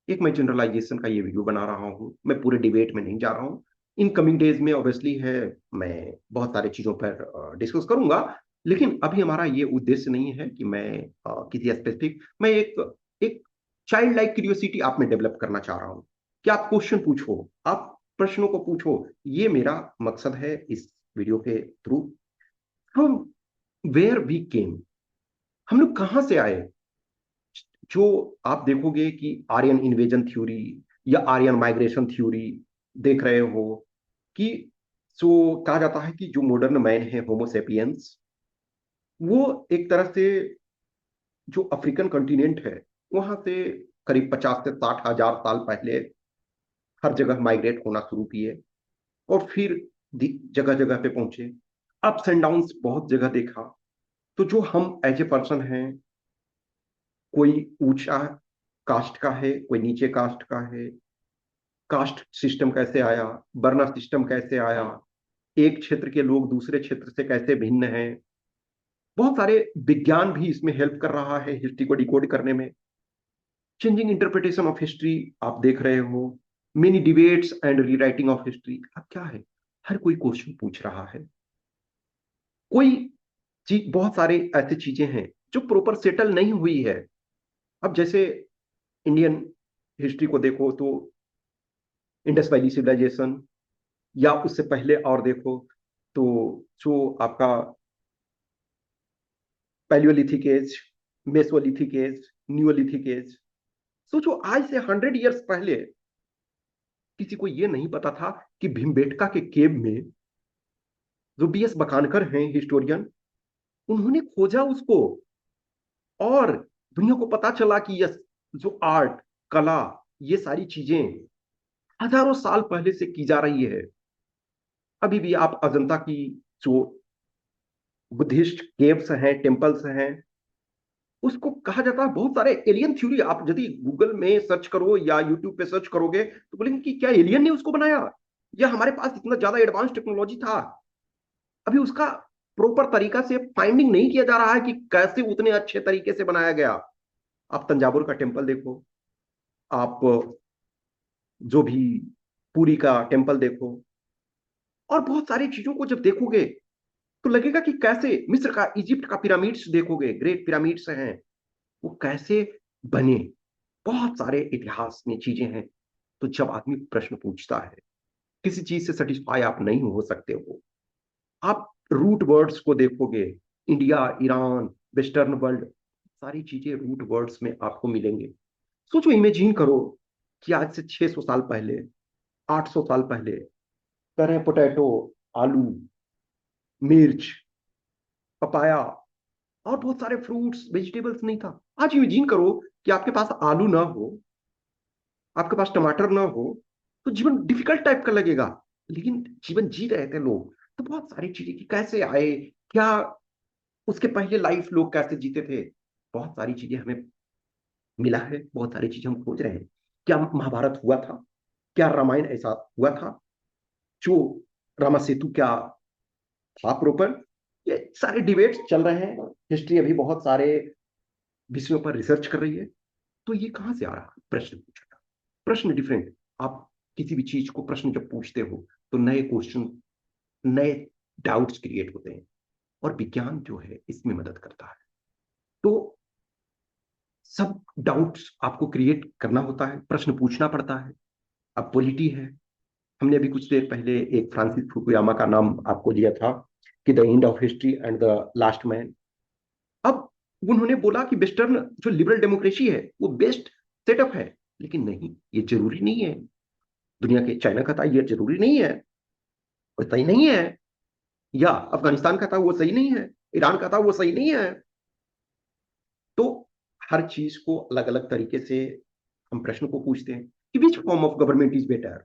एक मैं जनरलाइजेशन का ये वीडियो बना रहा हूँ, मैं पूरे डिबेट में नहीं जा रहा हूँ। इन कमिंग डेज में ऑब्वियसली है, मैं बहुत सारी चीजों पर डिस्कस करूंगा, लेकिन अभी हमारा ये उद्देश्य नहीं है कि मैं किसी स्पेसिफिक, मैं एक एक चाइल्ड लाइक क्यूरियोसिटी आप में डेवलप करना चाह रहा हूँ कि आप क्वेश्चन पूछो, आप प्रश्नों को पूछो। ये मेरा मकसद है इस वीडियो के थ्रू। हम वेयर वी केम, हम लोग कहाँ से आए। जो आप देखोगे कि आर्यन इन्वेजन थ्योरी या आर्यन माइग्रेशन थ्योरी देख रहे हो, कि जो कहा जाता है कि जो मॉडर्न मैन है होमोसेपियंस, वो एक तरह से जो अफ्रीकन कॉन्टिनेंट है वहां से करीब 50 से 60 हजार साल पहले हर जगह माइग्रेट होना शुरू किए, और फिर जगह जगह पे पहुंचे, अप्स एंड डाउन्स बहुत जगह देखा। तो जो हम एज ए पर्सन हैं, कोई ऊंचा कास्ट का है, कोई नीचे कास्ट का है, कास्ट सिस्टम कैसे आया, वर्ण सिस्टम कैसे आया, एक क्षेत्र के लोग दूसरे क्षेत्र से कैसे भिन्न हैं, बहुत सारे विज्ञान भी इसमें हेल्प कर रहा है हिस्ट्री को डिकोड करने में। चेंजिंग इंटरप्रिटेशन ऑफ हिस्ट्री आप देख रहे हो, many debates and rewriting of history. अब क्या है, हर कोई क्वेश्चन पूछ रहा है, कोई चीज, बहुत सारे ऐसे चीजें हैं जो प्रॉपर सेटल नहीं हुई है। अब जैसे इंडियन हिस्ट्री को देखो तो इंडस वैली सिविलाइजेशन, या उससे पहले और देखो तो जो आपका Paleolithic age, Mesolithic age, Neolithic age. सोचो आज से 100 ईयर्स पहले किसी को यह नहीं पता था कि भीमबेटका के केव में, जो बीएस बकानकर हैं हिस्टोरियन, उन्होंने खोजा उसको, और दुनिया को पता चला कि यस, जो आर्ट, कला, ये सारी चीजें हजारों साल पहले से की जा रही है। अभी भी आप अजंता की जो बुद्धिस्ट केव्स हैं, टेम्पल्स हैं, उसको कहा जाता है बहुत सारे एलियन थ्योरी। आप यदि गूगल में सर्च करो या यूट्यूब पे सर्च करोगे तो बोलेंगे कि क्या एलियन ने उसको बनाया, या हमारे पास इतना ज्यादा एडवांस टेक्नोलॉजी था। अभी उसका प्रॉपर तरीका से फाइंडिंग नहीं किया जा रहा है कि कैसे उतने अच्छे तरीके से बनाया गया। आप तंजावुर का टेम्पल देखो, आप जो भी पुरी का टेम्पल देखो, और बहुत सारी चीजों को जब देखोगे तो लगेगा कि कैसे मिस्र का, इजिप्ट का पिरामिड्स देखोगे, ग्रेट पिरामिड्स हैं, वो कैसे बने। बहुत सारे इतिहास में चीजें हैं। तो जब आदमी प्रश्न पूछता है, किसी चीज से सेटिस्फाई आप नहीं हो सकते हो। आप रूट वर्ड्स को देखोगे, इंडिया, ईरान, वेस्टर्न वर्ल्ड, सारी चीजें रूट वर्ड्स में आपको मिलेंगे। सोचो, इमेजिन करो कि आज से 600 साल पहले, 800 साल पहले करें पोटैटो, आलू, मिर्च, पपाया और बहुत सारे फ्रूट्स वेजिटेबल्स नहीं था। आज इमेजिन करो कि आपके पास आलू ना हो, आपके पास टमाटर ना हो, तो जीवन डिफिकल्ट टाइप का लगेगा। लेकिन जीवन जी रहे थे लोग, तो बहुत सारी चीजें कि कैसे आए, क्या उसके पहले लाइफ लोग कैसे जीते थे, बहुत सारी चीजें हमें मिला है, बहुत सारी चीजें हम खोज रहे हैं। क्या महाभारत हुआ था, क्या रामायण ऐसा हुआ था, जो रामा सेतु क्या था प्रॉपर, ये सारे डिबेट्स चल रहे हैं। हिस्ट्री अभी बहुत सारे विषयों पर रिसर्च कर रही है। तो ये कहां से आ रहा है, प्रश्न पूछना, प्रश्न डिफरेंट। आप किसी भी चीज को प्रश्न जब पूछते हो तो नए क्वेश्चन, नए डाउट्स क्रिएट होते हैं, और विज्ञान जो है इसमें मदद करता है। तो सब डाउट्स आपको क्रिएट करना होता है, प्रश्न पूछना पड़ता है। अब पॉलिटी है, हमने अभी कुछ देर पहले एक फ्रांसिस फुकुयामा का नाम आपको दिया था कि the end of history and the last man. अब उन्होंने बोला कि वेस्टर्न जो लिबरल डेमोक्रेसी है वो बेस्ट सेटअप है, लेकिन नहीं, ये जरूरी नहीं है। दुनिया के चाइना का था, ये जरूरी नहीं है, वो सही नहीं है। या अफगानिस्तान का था, वो सही नहीं है। ईरान का था, वो सही नहीं है। तो हर चीज को अलग अलग तरीके से हम प्रश्न को पूछते हैं कि which form of government is better,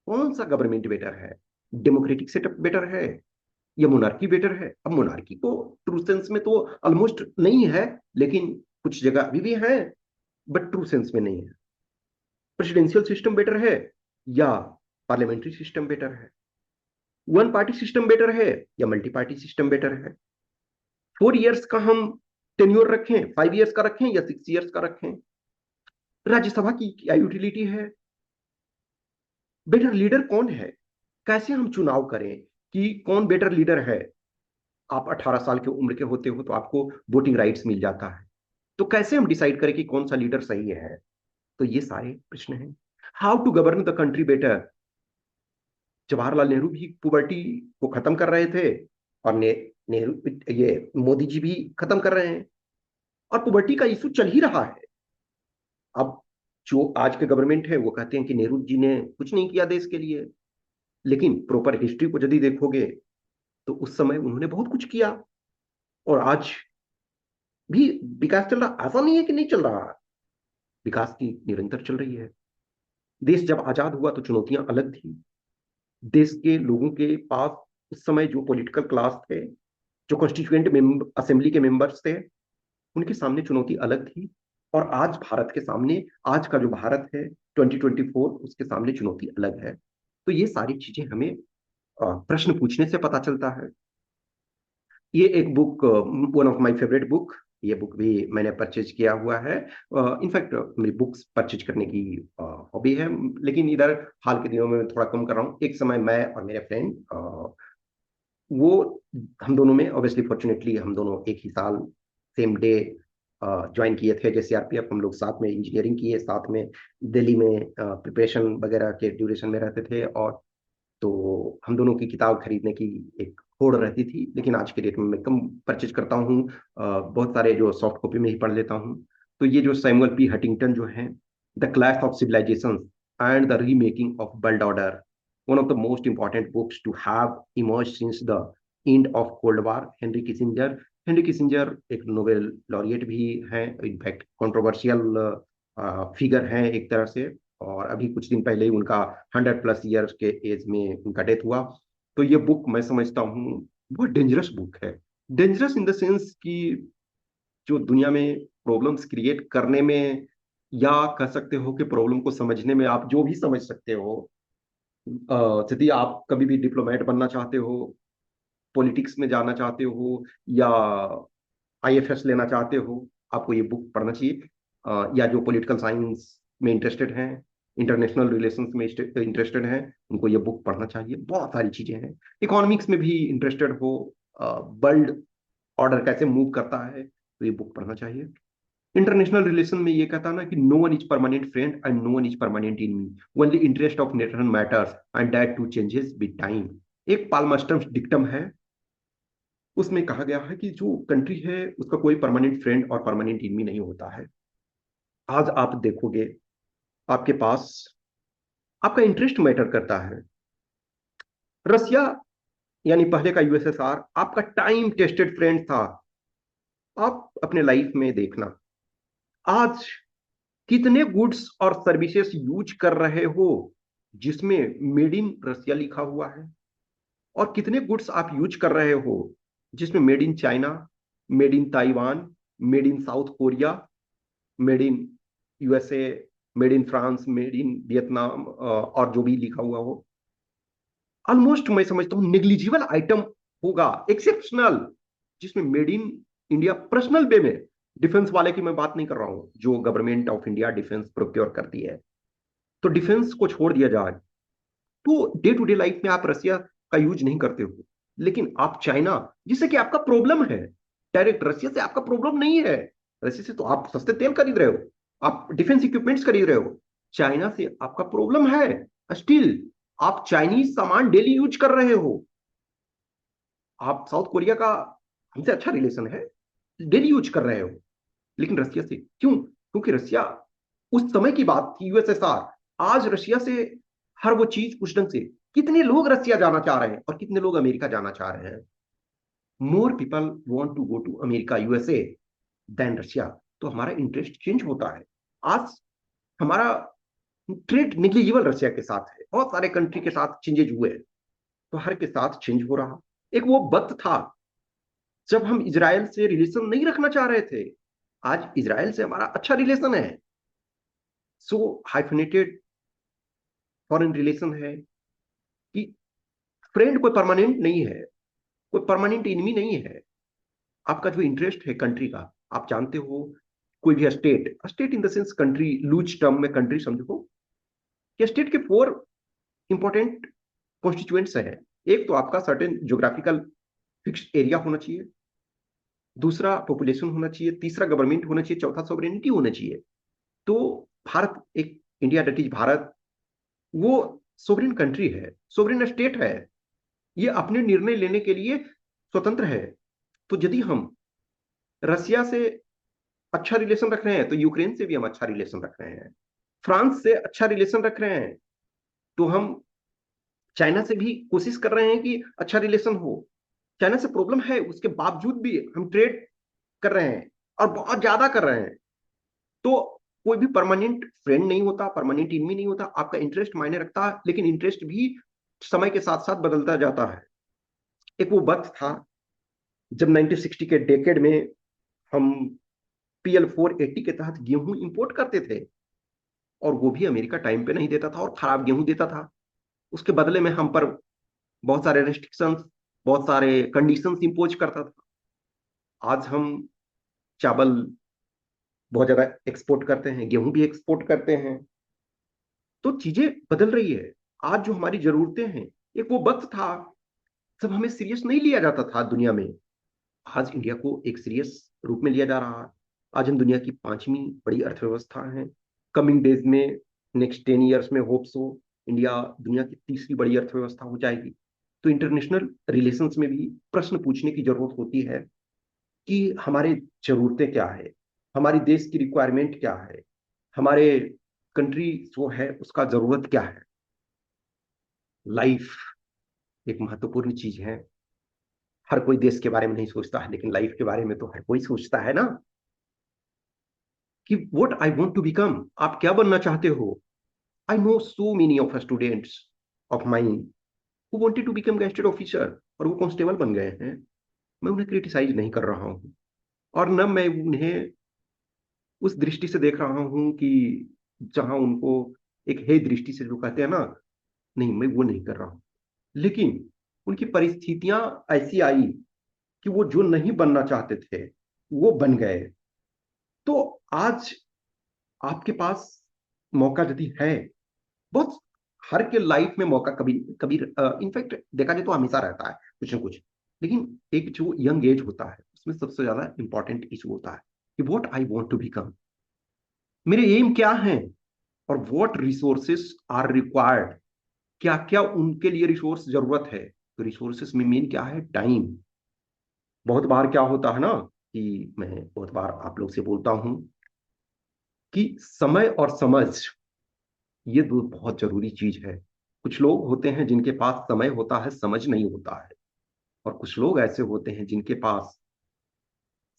कौन सा गवर्नमेंट बेटर है, डेमोक्रेटिक सेटअप बेटर है या मोनार्की बेटर है। अब मोनार्की को ट्रू सेंस में तो ऑलमोस्ट नहीं है, लेकिन कुछ जगह अभी भी है, बट ट्रू सेंस में नहीं है। प्रेसिडेंशियल सिस्टम बेटर है या पार्लियामेंट्री सिस्टम बेटर है, वन पार्टी सिस्टम बेटर है या मल्टी पार्टी सिस्टम बेटर है, 4 इयर्स का हम टेन्योर रखें, 5 इयर्स का रखें या 6 इयर्स का रखें, राज्यसभा की क्या यूटिलिटी है, बेटर लीडर कौन है, कैसे हम चुनाव करें कि कौन बेटर लीडर है। आप 18 साल की उम्र के होते हो तो आपको वोटिंग राइट्स मिल जाता है, तो कैसे हम डिसाइड करें कि कौन सा लीडर सही है। तो ये सारे प्रश्न हैं। How to govern the country better. Jawaharlal Nehru भी पुबर्टी को खत्म कर रहे थे, और नेहरू, ये मोदी जी भी खत्म कर रहे हैं, और पुबर्टी का इशू चल ही रहा है। अब जो आज के गवर्नमेंट है वो कहते हैं कि नेहरू जी ने कुछ नहीं किया देश के लिए, लेकिन प्रॉपर हिस्ट्री को यदि देखोगे तो उस समय उन्होंने बहुत कुछ किया, और आज भी विकास चल रहा, ऐसा नहीं है कि नहीं चल रहा। विकास की निरंतर चल रही है। देश जब आजाद हुआ तो चुनौतियां अलग थी। देश के लोगों के पास उस समय जो पॉलिटिकल क्लास थे, जो कॉन्स्टिट्यूएंट असेंबली के मेंबर्स थे, उनके सामने चुनौती अलग थी। और आज भारत के सामने, आज का जो भारत है 2024, उसके सामने चुनौती अलग है। तो ये सारी चीजें हमें प्रश्न पूछने से पता चलता है। ये एक book, one of my favourite book, ये बुक भी मैंने परचेज किया हुआ है। इनफैक्ट मेरी बुक्स परचेज करने की हॉबी है, लेकिन इधर हाल के दिनों में मैं थोड़ा कम कर रहा हूँ। एक समय मैं और मेरे फ्रेंड, वो हम दोनों में ऑब्वियसली फॉर्चुनेटली हम दोनों एक ही साल सेम डे ज्वाइन किए थे। जैसे सीआरपीएफ हम लोग साथ में इंजीनियरिंग किए, साथ में दिल्ली में प्रिपरेशन वगैरह के ड्यूरेशन में रहते थे। और तो हम दोनों की किताब खरीदने की एक होड़ रहती थी, लेकिन आज के डेट में मैं कम परचेज करता हूँ। बहुत सारे जो सॉफ्ट कॉपी में ही पढ़ लेता हूँ। तो ये जो सैमुअल पी हंटिंगटन जो है, the clash of civilization and the remaking of world order, one of the most important books to have emerged since the end of Cold War। Henry Kissinger एक नोबेल लॉरिएट भी हैं, in fact controversial figure हैं एक तरह से। और अभी कुछ दिन पहले ही उनका 100+ ईयर्स के एज में उनका डेथ हुआ। तो ये बुक मैं समझता हूँ बहुत डेंजरस बुक है। डेंजरस इन द सेंस कि जो दुनिया में प्रॉब्लम्स क्रिएट करने में, या कह सकते हो कि प्रॉब्लम को समझने में आप जो भी समझ सकते हो, यदि आप कभी भी डिप्लोमेट बनना चाहते हो, पॉलिटिक्स में जाना चाहते हो, या आईएफएस लेना चाहते हो, आपको ये बुक पढ़ना चाहिए। या जो पॉलिटिकल साइंस में इंटरेस्टेड हैं, इंटरनेशनल रिलेशंस में इंटरेस्टेड हैं, उनको ये बुक पढ़ना चाहिए। बहुत सारी चीजें हैं। इकोनॉमिक्स में भी इंटरेस्टेड हो, वर्ल्ड ऑर्डर कैसे मूव करता है, तो ये बुक पढ़ना चाहिए। इंटरनेशनल रिलेशन में ये कहता है ना कि no one is permanent friend and no one is permanent enemy, only interest of nation matters and that too changes with time. एक पालमास्टर्स डिक्टम है, उसमें कहा गया है कि जो कंट्री है उसका कोई परमानेंट फ्रेंड और परमानेंट इनमी नहीं होता है। आज आप देखोगे, आपके पास आपका इंटरेस्ट मैटर करता है। रसिया यानी पहले का यूएसएसआर आपका टाइम टेस्टेड फ्रेंड था। आप अपने लाइफ में देखना, आज कितने गुड्स और सर्विसेज यूज कर रहे हो जिसमें मेड इन रसिया लिखा हुआ है, और कितने गुड्स आप यूज कर रहे हो जिसमें made in China, made in Taiwan, made in south Korea, made in USA, made in France, made in Vietnam, और जो भी लिखा हुआ हो। ऑलमोस्ट मैं समझता हूं नेग्लिजिबल आइटम होगा, एक्सेप्शनल, जिसमें made in India personal way में। डिफेंस वाले की मैं बात नहीं कर रहा हूं, जो government of India defence procure करती है, तो डिफेंस को छोड़ दिया जाए। तो डे टू डे लाइफ में आप रसिया का यूज नहीं करते हो, लेकिन आप चाइना, जिससे कि आपका प्रॉब्लम है, डायरेक्ट रसिया से आपका प्रॉब्लम नहीं है। रसिया से तो आप सस्ते तेल खरीद रहे हो, आप डिफेंस इक्विपमेंट्स खरीद रहे हो। चाइना से आपका प्रॉब्लम है, स्टिल आप चाइनीज सामान डेली यूज कर रहे हो। आप साउथ कोरिया का हमसे अच्छा रिलेशन है, डेली यूज कर रहे हो। लेकिन रसिया से क्यों? क्योंकि रसिया उस समय की बात थी, यूएसएसआर। आज रशिया से हर वो चीज उस ढंग से, कितने लोग रसिया जाना चाह रहे हैं और कितने लोग अमेरिका जाना चाह रहे हैं। More people want to go to America, USA than Russia. तो हमारा इंटरेस्ट चेंज होता है। आज हमारा ट्रेड निग्लिजिबल रशिया के साथ है, बहुत सारे कंट्री के साथ चेंजेज हुए हैं, तो हर के साथ चेंज हो रहा। एक वो वक्त था जब हम इजराइल से रिलेशन नहीं रखना चाह रहे थे, आज इजराइल से हमारा अच्छा रिलेशन है। सो हाइफिनेटेड फॉरेन रिलेशन है कि फ्रेंड कोई परमानेंट नहीं है, कोई परमानेंट इनमी नहीं है। आपका जो इंटरेस्ट है कंट्री का, आप जानते हो, कोई भी state, state in the sense country, loose term में कंट्री समझो कि स्टेट के 4 इंपॉर्टेंट कॉन्स्टिट्यूएंट्स हैं। एक तो आपका सर्टेन ज्योग्राफिकल फिक्स्ड एरिया होना चाहिए, दूसरा पॉपुलेशन होना चाहिए, तीसरा गवर्नमेंट होना चाहिए, चौथा सॉवरेनिटी होना चाहिए। तो भारत एक, इंडिया डेट इज भारत, वो सोवरेन कंट्री है, सोवरेन स्टेट है। ये अपने निर्णय लेने के लिए स्वतंत्र है। तो यदि हम रसिया से अच्छा रिलेशन रख रहे हैं, तो यूक्रेन से भी हम अच्छा रिलेशन रख रहे हैं। फ्रांस से अच्छा रिलेशन रख रहे हैं, तो हम चाइना से भी कोशिश कर रहे हैं कि अच्छा रिलेशन हो। चाइना से प्रॉब्लम है, उसके बावजूद भी हम ट्रेड कर रहे हैं, और बहुत ज्यादा कर रहे हैं। तो कोई भी परमानेंट फ्रेंड नहीं होता, परमानेंट इनमी नहीं होता। आपका इंटरेस्ट मायने रखता है, लेकिन इंटरेस्ट भी समय के साथ साथ बदलता जाता है। एक वो वक्त था जब 1960 के डेकेड में हम PL 480 के तहत गेहूं इंपोर्ट करते थे, और वो भी अमेरिका टाइम पे नहीं देता था और खराब गेहूं देता था। उसके बदले में हम पर बहुत सारे रेस्ट्रिक्शंस, बहुत सारे कंडीशंस इंपोज करता था। आज हम चावल बहुत ज्यादा एक्सपोर्ट करते हैं, गेहूं भी एक्सपोर्ट करते हैं। तो चीजें बदल रही है। आज जो हमारी जरूरतें हैं, एक वो वक्त था जब हमें सीरियस नहीं लिया जाता था दुनिया में। आज इंडिया को एक सीरियस रूप में लिया जा रहा है। आज हम दुनिया की पांचवी बड़ी अर्थव्यवस्था हैं। कमिंग डेज में, नेक्स्ट 10 ईयर्स में, होप सो इंडिया दुनिया की तीसरी बड़ी अर्थव्यवस्था हो जाएगी। तो इंटरनेशनल रिलेशंस में भी प्रश्न पूछने की जरूरत होती है कि हमारे जरूरतें क्या है, हमारी देश की रिक्वायरमेंट क्या है, हमारे कंट्री जो है उसका जरूरत क्या है। लाइफ एक महत्वपूर्ण चीज है। हर कोई देश के बारे में नहीं सोचता है, लेकिन लाइफ के बारे में तो हर कोई सोचता है ना, कि what I want to become, आप क्या बनना चाहते हो। I know so many of students of mine who wanted to become gazetted officer, और वो कांस्टेबल बन गए हैं। मैं उन्हें क्रिटिसाइज नहीं कर रहा हूँ, और न मैं उन्हें उस दृष्टि से देख रहा हूँ कि जहां उनको एक हे दृष्टि से जो कहते हैं ना, नहीं मैं वो नहीं कर रहा हूँ। लेकिन उनकी परिस्थितियां ऐसी आई कि वो जो नहीं बनना चाहते थे वो बन गए। तो आज आपके पास मौका यदि है, बहुत, हर के लाइफ में मौका कभी कभी, इनफैक्ट देखा जाए तो हमेशा रहता है कुछ ना कुछ। लेकिन एक जो यंग एज होता है उसमें सबसे ज्यादा इंपॉर्टेंट इशू होता है कि what I want to become, मेरे एम क्या हैं, और व्हाट रिसोर्सेस आर रिक्वायर्ड, क्या क्या उनके लिए रिसोर्स जरूरत है। तो रिसोर्सेस में मेन क्या है, टाइम। बहुत बार क्या होता है ना, कि मैं बहुत बार आप लोग से बोलता हूं कि समय और समझ, ये दो बहुत जरूरी चीज है। कुछ लोग होते हैं जिनके पास समय होता है, समझ नहीं होता है। और कुछ लोग ऐसे होते हैं जिनके पास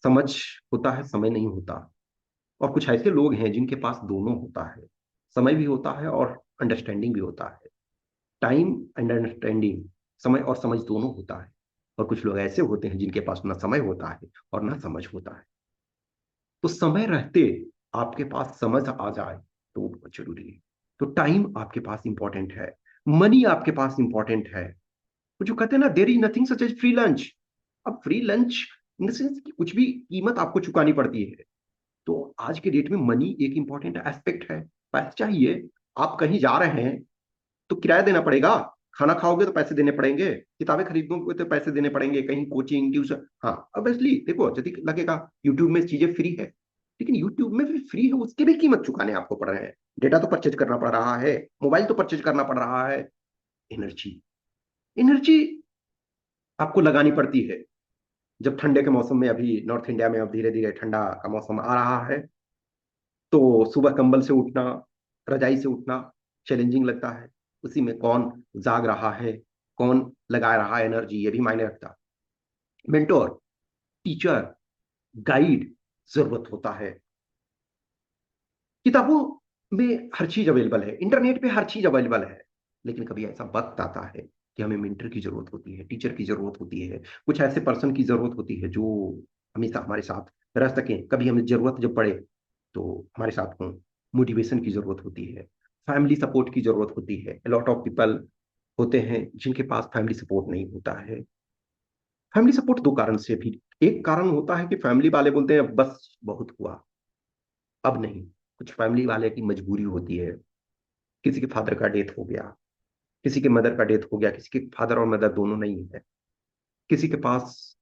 समझ होता है, समय नहीं होता। और कुछ ऐसे लोग हैं जिनके पास दोनों होता है, समय भी होता है और अंडरस्टैंडिंग भी होता है। टाइम एंड अंडरस्टैंडिंग, समय और समझ दोनों होता है। और कुछ लोग ऐसे होते हैं जिनके पास ना समय होता है और ना समझ होता है। तो समय रहते आपके पास समझ आ जाए तो वो बहुत जरूरी है। तो टाइम आपके पास इंपॉर्टेंट है, मनी आपके पास इंपॉर्टेंट है। वो जो कहते हैं ना, there is nothing such as free lunch. अब free lunch in the sense कि कुछ भी कीमत आपको चुकानी पड़ती है। तो आज के डेट में मनी एक इंपॉर्टेंट एस्पेक्ट है। पैसे चाहिए। आप कहीं जा रहे हैं तो किराया देना पड़ेगा, खाना खाओगे तो पैसे देने पड़ेंगे, किताबें खरीदोगे तो पैसे देने पड़ेंगे, कहीं कोचिंग ट्यूशन, हाँ ऑब्वियसली देखो यदि लगेगा यूट्यूब में चीजें फ्री है, लेकिन यूट्यूब में भी फ्री है उसके भी कीमत चुकाने आपको पड़ रहे हैं। डेटा तो परचेज करना पड़ रहा है, मोबाइल तो परचेज करना पड़ रहा है। एनर्जी, एनर्जी आपको लगानी पड़ती है। जब ठंडे के मौसम में, अभी नॉर्थ इंडिया में अब धीरे धीरे ठंडा का मौसम आ रहा है, तो सुबह कंबल से उठना, रजाई से उठना चैलेंजिंग लगता है। उसी में कौन जाग रहा है, कौन लगा रहा है एनर्जी, ये भी मायने रखता है। मेंटोर, टीचर, गाइड जरूरत होता है। किताबों में हर चीज अवेलेबल है, इंटरनेट पे हर चीज अवेलेबल है। लेकिन कभी ऐसा वक्त आता है कि हमें मेंटर की जरूरत होती है, टीचर की जरूरत होती है, कुछ ऐसे पर्सन की जरूरत होती है जो हमेशा हमारे साथ रह सकें, कभी हमें जरूरत जब पड़े तो हमारे साथ हों। मोटिवेशन की जरूरत होती है, फैमिली सपोर्ट की जरूरत होती है। लॉट ऑफ पीपल होते हैं जिनके पास फैमिली सपोर्ट नहीं होता है। फैमिली सपोर्ट दो कारण से भी, एक कारण होता है कि फैमिली वाले बोलते हैं बस बहुत हुआ, अब नहीं। कुछ फैमिली वाले की मजबूरी होती है, किसी के फादर का डेथ हो गया, किसी के मदर का डेथ हो गया, किसी के फादर और मदर दोनों नहीं है, किसी के पास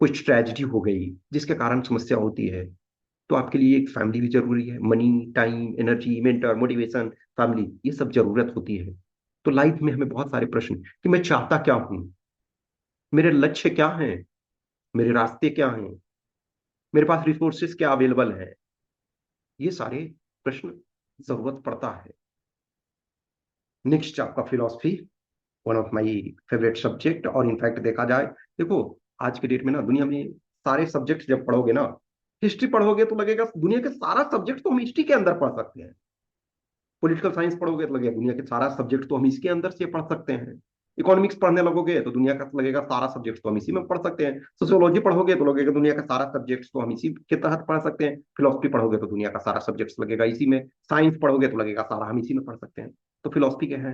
कुछ ट्रेजिडी हो गई जिसके कारण समस्या होती है। तो आपके लिए एक फैमिली भी जरूरी है। Money, time, energy, mentor, motivation, family, ये सब जरूरत होती है। तो लाइफ में हमें बहुत सारे प्रश्न कि मैं चाहता क्या हूं, मेरे लक्ष्य क्या हैं, मेरे रास्ते क्या हैं, मेरे पास रिसोर्सेस क्या अवेलेबल है, ये सारे प्रश्न जरूरत पड़ता है। नेक्स्ट आपका philosophy, one of my favourite subject. और इनफैक्ट देखा जाए, देखो आज के डेट में ना दुनिया में सारे सब्जेक्ट जब पढ़ोगे ना, हिस्ट्री पढ़ोगे तो लगेगा दुनिया के सारा सब्जेक्ट तो हम हिस्ट्री के अंदर पढ़ सकते हैं। पॉलिटिकल साइंस पढ़ोगे तो लगेगा दुनिया के सारा सब्जेक्ट तो हम इसके अंदर से पढ़ सकते हैं। इकोनॉमिक्स पढ़ने लगोगे तो दुनिया का लगेगा सारा सब्जेक्ट तो हम इसी में पढ़ सकते हैं। सोशियोलॉजी पढ़ोगे तो लगेगा दुनिया का सारा सब्जेक्ट तो हम इसी के तहत पढ़ सकते हैं। फिलोसफी पढ़ोगे तो दुनिया का सारा सब्जेक्ट लगेगा इसी में। साइंस पढ़ोगे तो लगेगा सारा हम इसी में पढ़ सकते हैं। तो फिलोसफी क्या है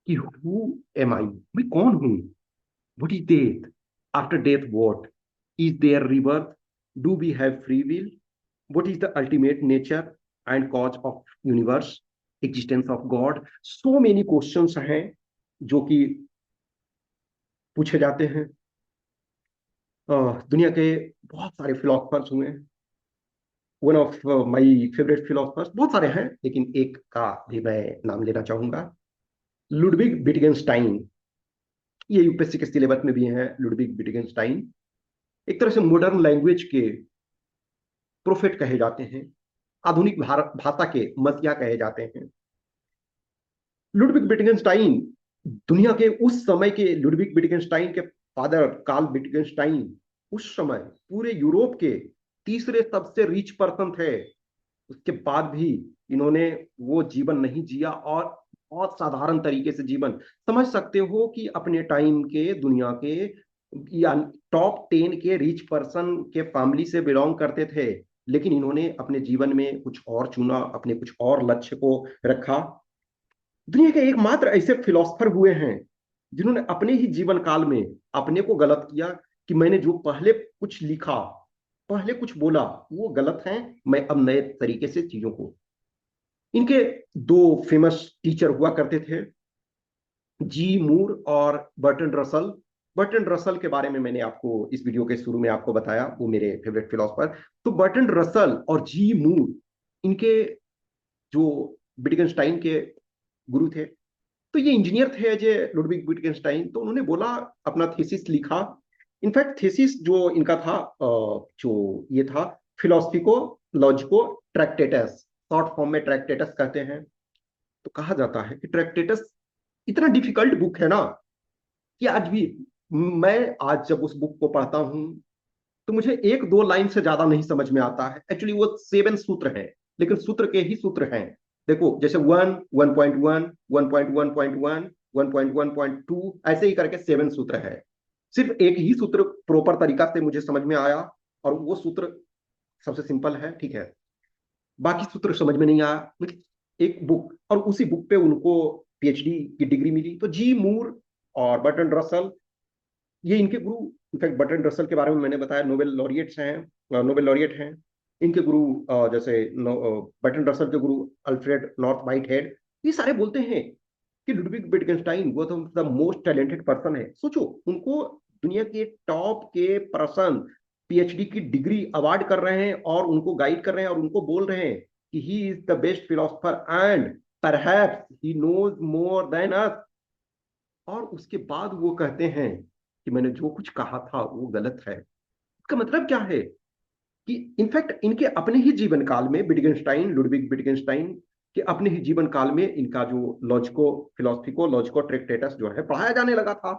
कि हु एम आई, मैं कौन हूं, what is death, after death what, is there rebirth, do we have free will, what is the ultimate nature and cause of universe, existence of God. So many questions हैं जो कि पूछे जाते हैं। दुनिया के बहुत सारे फिलोसफर्स हुए हैं। One of my favourite philosophers बहुत सारे हैं, लेकिन एक का भी मैं नाम लेना चाहूंगा, लुडविग विटगेनस्टाइन। ये यूपीएससी के सिलेबस में भी हैं। लुडविग विटगेनस्टाइन एक तरह से मॉडर्न लैंग्वेज के प्रोफेट कहे जाते हैं, आधुनिक भाषा के मसीहा कहे जाते हैं। लुडविग विटगेनस्टाइन दुनिया के उस समय के, लुडविग विटगेनस्टाइन के फादर कार्ल विटगेनस्टाइन उस समय पूरे यूरोप के तीसरे सबसे रिच पर्सन थे। उसके बाद भी इन्होंने वो जीवन नहीं जिया, और बहुत साधारण तरीके से जीवन, समझ सकते हो कि अपने टाइम के दुनिया के या टॉप 10 के रिच पर्सन के फैमिली से बिलोंग करते थे, लेकिन इन्होंने अपने जीवन में कुछ और चुना, अपने कुछ और लक्ष्य को रखा। दुनिया के एकमात्र ऐसे फिलोसफर हुए हैं जिन्होंने अपने ही जीवन काल में अपने को गलत किया कि मैंने जो पहले कुछ लिखा, पहले कुछ बोला, वो गलत है, मैं अब नए तरीके से चीजों को। इनके दो फेमस टीचर हुआ करते थे, जी मूर और बर्टन रसल। बर्टन रसल के बारे में मैंने आपको इस वीडियो के शुरू में आपको बताया, वो मेरे फेवरेट फिलोसफर। तो बर्टन रसल और जी मूर, इनके जो विटगेनस्टाइन के गुरु थे, तो ये इंजीनियर थे अजय लुडविग विटगेनस्टाइन। तो उन्होंने बोला, अपना थीसिस लिखा। इनफैक्ट थीसिस जो इनका था, जो ये था, फिलोसफिको लॉजिको ट्रैक्टेटस, शॉर्ट फॉर्म में ट्रैक्टेटस कहते हैं। तो कहा जाता है कि ट्रैक्टेटस इतना डिफिकल्ट बुक है ना, कि आज भी मैं आज जब उस बुक को पढ़ता हूं तो मुझे एक दो लाइन से ज्यादा नहीं समझ में आता है। एक्चुअली वो 7 सूत्र हैं, लेकिन सूत्र के ही सूत्र हैं। देखो, जैसे 1, 1.1, 1.1.1, 1.1.2, ऐसे ही करके 7 सूत्र है। सिर्फ एक ही सूत्र प्रॉपर तरीका से मुझे समझ में आया, और वो सूत्र सबसे सिंपल है, ठीक है। बाकी सूत्र समझ में नहीं आया, लेकिन एक बुक, और उसी बुक पे उनको पीएचडी की डिग्री मिली। तो जी मूर और बर्टन रसल, ये इनके गुरु। इनफैक्ट बर्टन रसल के बारे में मैंने बताया, नोबेल लॉरिएट्स हैं, नोबेल लॉरिएट हैं। इनके गुरु जैसे बर्टन रसल के गुरु अल्फ्रेड नॉर्थ वाइट हेड, ये सारे बोलते हैं कि लुडविग विटगेनस्टाइन वो तो द मोस्ट टैलेंटेड पर्सन है। सोचो, उनको दुनिया के टॉप के पर्सन पीएचडी की डिग्री अवार्ड कर रहे हैं, और उनको गाइड कर रहे हैं, और उनको बोल रहे हैं कि he is the best philosopher and perhaps he knows more than us. और उसके बाद वो कहते हैं कि मैंने जो कुछ कहा था वो गलत है। इसका मतलब क्या है कि इनफैक्ट इनके अपने ही जीवन काल में, विटगेनस्टाइन, लुडविग विटगेनस्टाइन के अपने ही जीवन काल में इनका जो लॉजिको फिलोसफिको लॉजिको ट्रैक्टेटस जो है पढ़ाया जाने लगा था।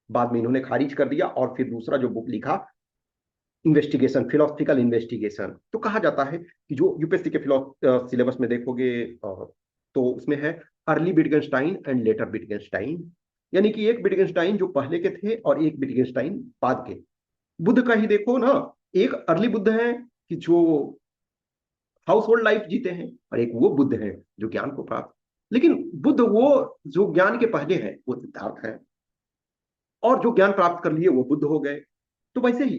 बाद में इन्होंने खारिज कर दिया, और फिर दूसरा जो बुक लिखा, इन्वेस्टिगेशन, फिलोसफिकल इन्वेस्टिगेशन। तो कहा जाता है कि जो यूपीएससी के सिलेबस में देखोगे, तो उसमें है अर्ली विटगेनस्टाइन एंड लेटर विटगेनस्टाइन, यानी कि एक विटगेनस्टाइन जो पहले के थे और एक विटगेनस्टाइन बाद के। बुद्ध का ही देखो ना, एक अर्ली बुद्ध है कि जो हाउस होल्ड लाइफ जीते हैं, और एक वो बुद्ध है जो ज्ञान को प्राप्त। लेकिन बुद्ध वो जो ज्ञान के पहले है वो सिद्धार्थ है, और जो ज्ञान प्राप्त कर लिए वो बुद्ध हो गए। तो वैसे ही,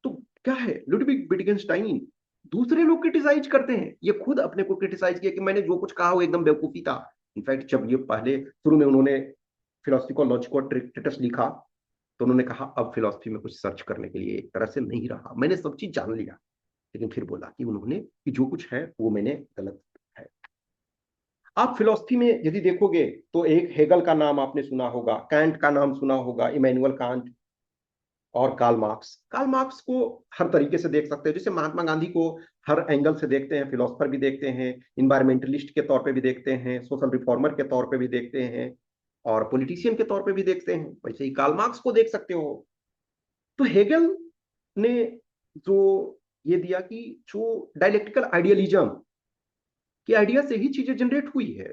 तो क्या है, लुडविग विटगेनस्टाइन दूसरे लोग क्रिटिसाइज करते हैं, ये खुद अपने को क्रिटिसाइज किया कि मैंने जो कुछ कहा वो एकदम बेवकूफी था। इनफैक्ट जब ये पहले शुरू में उन्होंने फिलोसफिको लॉजिको ट्रिक्टेटस लिखा, तो उन्होंने कहा अब फिलोसफी में कुछ सर्च करने के लिए एक तरह से नहीं रहा, मैंने सब चीज जान लिया। लेकिन फिर बोला कि उन्होंने कि जो कुछ है वो मैंने गलत है। आप फिलोसफी में यदि देखोगे तो एक हेगल का नाम आपने सुना होगा, कैंट का नाम सुना होगा, इमैनुअल कांट, और कार्ल मार्क्स। कार्ल मार्क्स को हर तरीके से देख सकते हैं, जैसे महात्मा गांधी को हर एंगल से देखते हैं, फिलोसफर भी देखते हैं, इन्वायरमेंटलिस्ट के तौर पे भी देखते हैं, सोशल रिफॉर्मर के तौर पे भी देखते हैं, और पॉलिटिशियन के तौर पे भी देखते हैं। वैसे ही कार्ल मार्क्स को देख सकते हो। तो हेगल ने जो ये दिया कि जो डायलेक्टिकल आइडियलिज्म के आइडिया से ही चीजें जनरेट हुई है।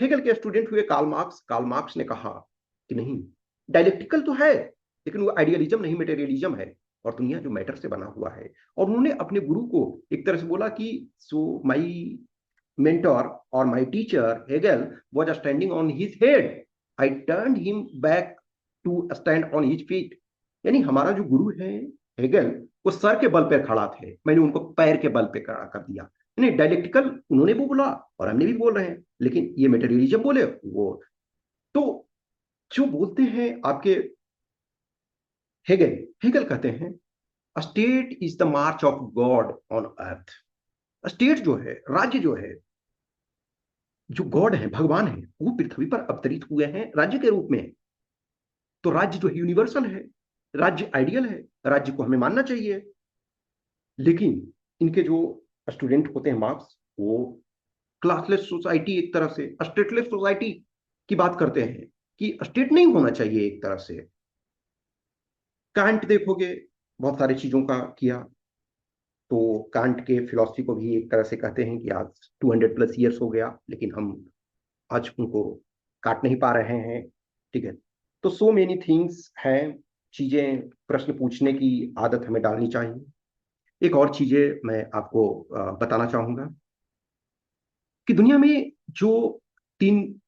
हेगल के स्टूडेंट हुए कार्ल मार्क्स। कार्ल मार्क्स ने कहा कि नहीं, डायलेक्टिकल तो है, लेकिन वो आइडियलिज्म नहीं, मटेरियलिज्म है, और दुनिया जो मैटर से बना हुआ है। और उन्होंने अपने गुरु को एक तरह से बोला कि सो माई mentor or my teacher Hegel was standing on his head, I turned him back to stand on his feet। यानी हमारा जो गुरु है हेगल, वो सर के बल पे खड़ा थे, मैंने उनको पैर के बल पे खड़ा कर दिया। नहीं, डायलेक्टिकल उन्होंने वो बोला और हमने भी बोल रहे हैं, लेकिन ये मेटेरियलिज्म बोले वो। तो जो बोलते हैं आपके हेगल, हेगल कहते हैं state is the March of God on earth. State जो है, राज्य जो है, जो गॉड है, भगवान है, वो पृथ्वी पर अवतरित हुए हैं राज्य के रूप में। तो राज्य जो है यूनिवर्सल है, राज्य आइडियल है, राज्य को हमें मानना चाहिए। लेकिन इनके जो स्टूडेंट होते हैं मार्क्स, वो क्लासलेस सोसाइटी, एक तरह से स्टेटलेस सोसाइटी की बात करते हैं कि स्टेट नहीं होना चाहिए एक तरह से। कांट देखोगे, बहुत सारी चीजों का किया। तो कांट के फिलॉसफी को भी एक तरह से कहते हैं कि आज 200+ ईयर्स हो गया, लेकिन हम आज उनको काट नहीं पा रहे हैं। ठीक है। तो सो मेनी थिंग्स हैं, चीजें, प्रश्न पूछने की आदत हमें डालनी चाहिए। एक और चीजें मैं आपको बताना चाहूंगा कि दुनिया में जो 3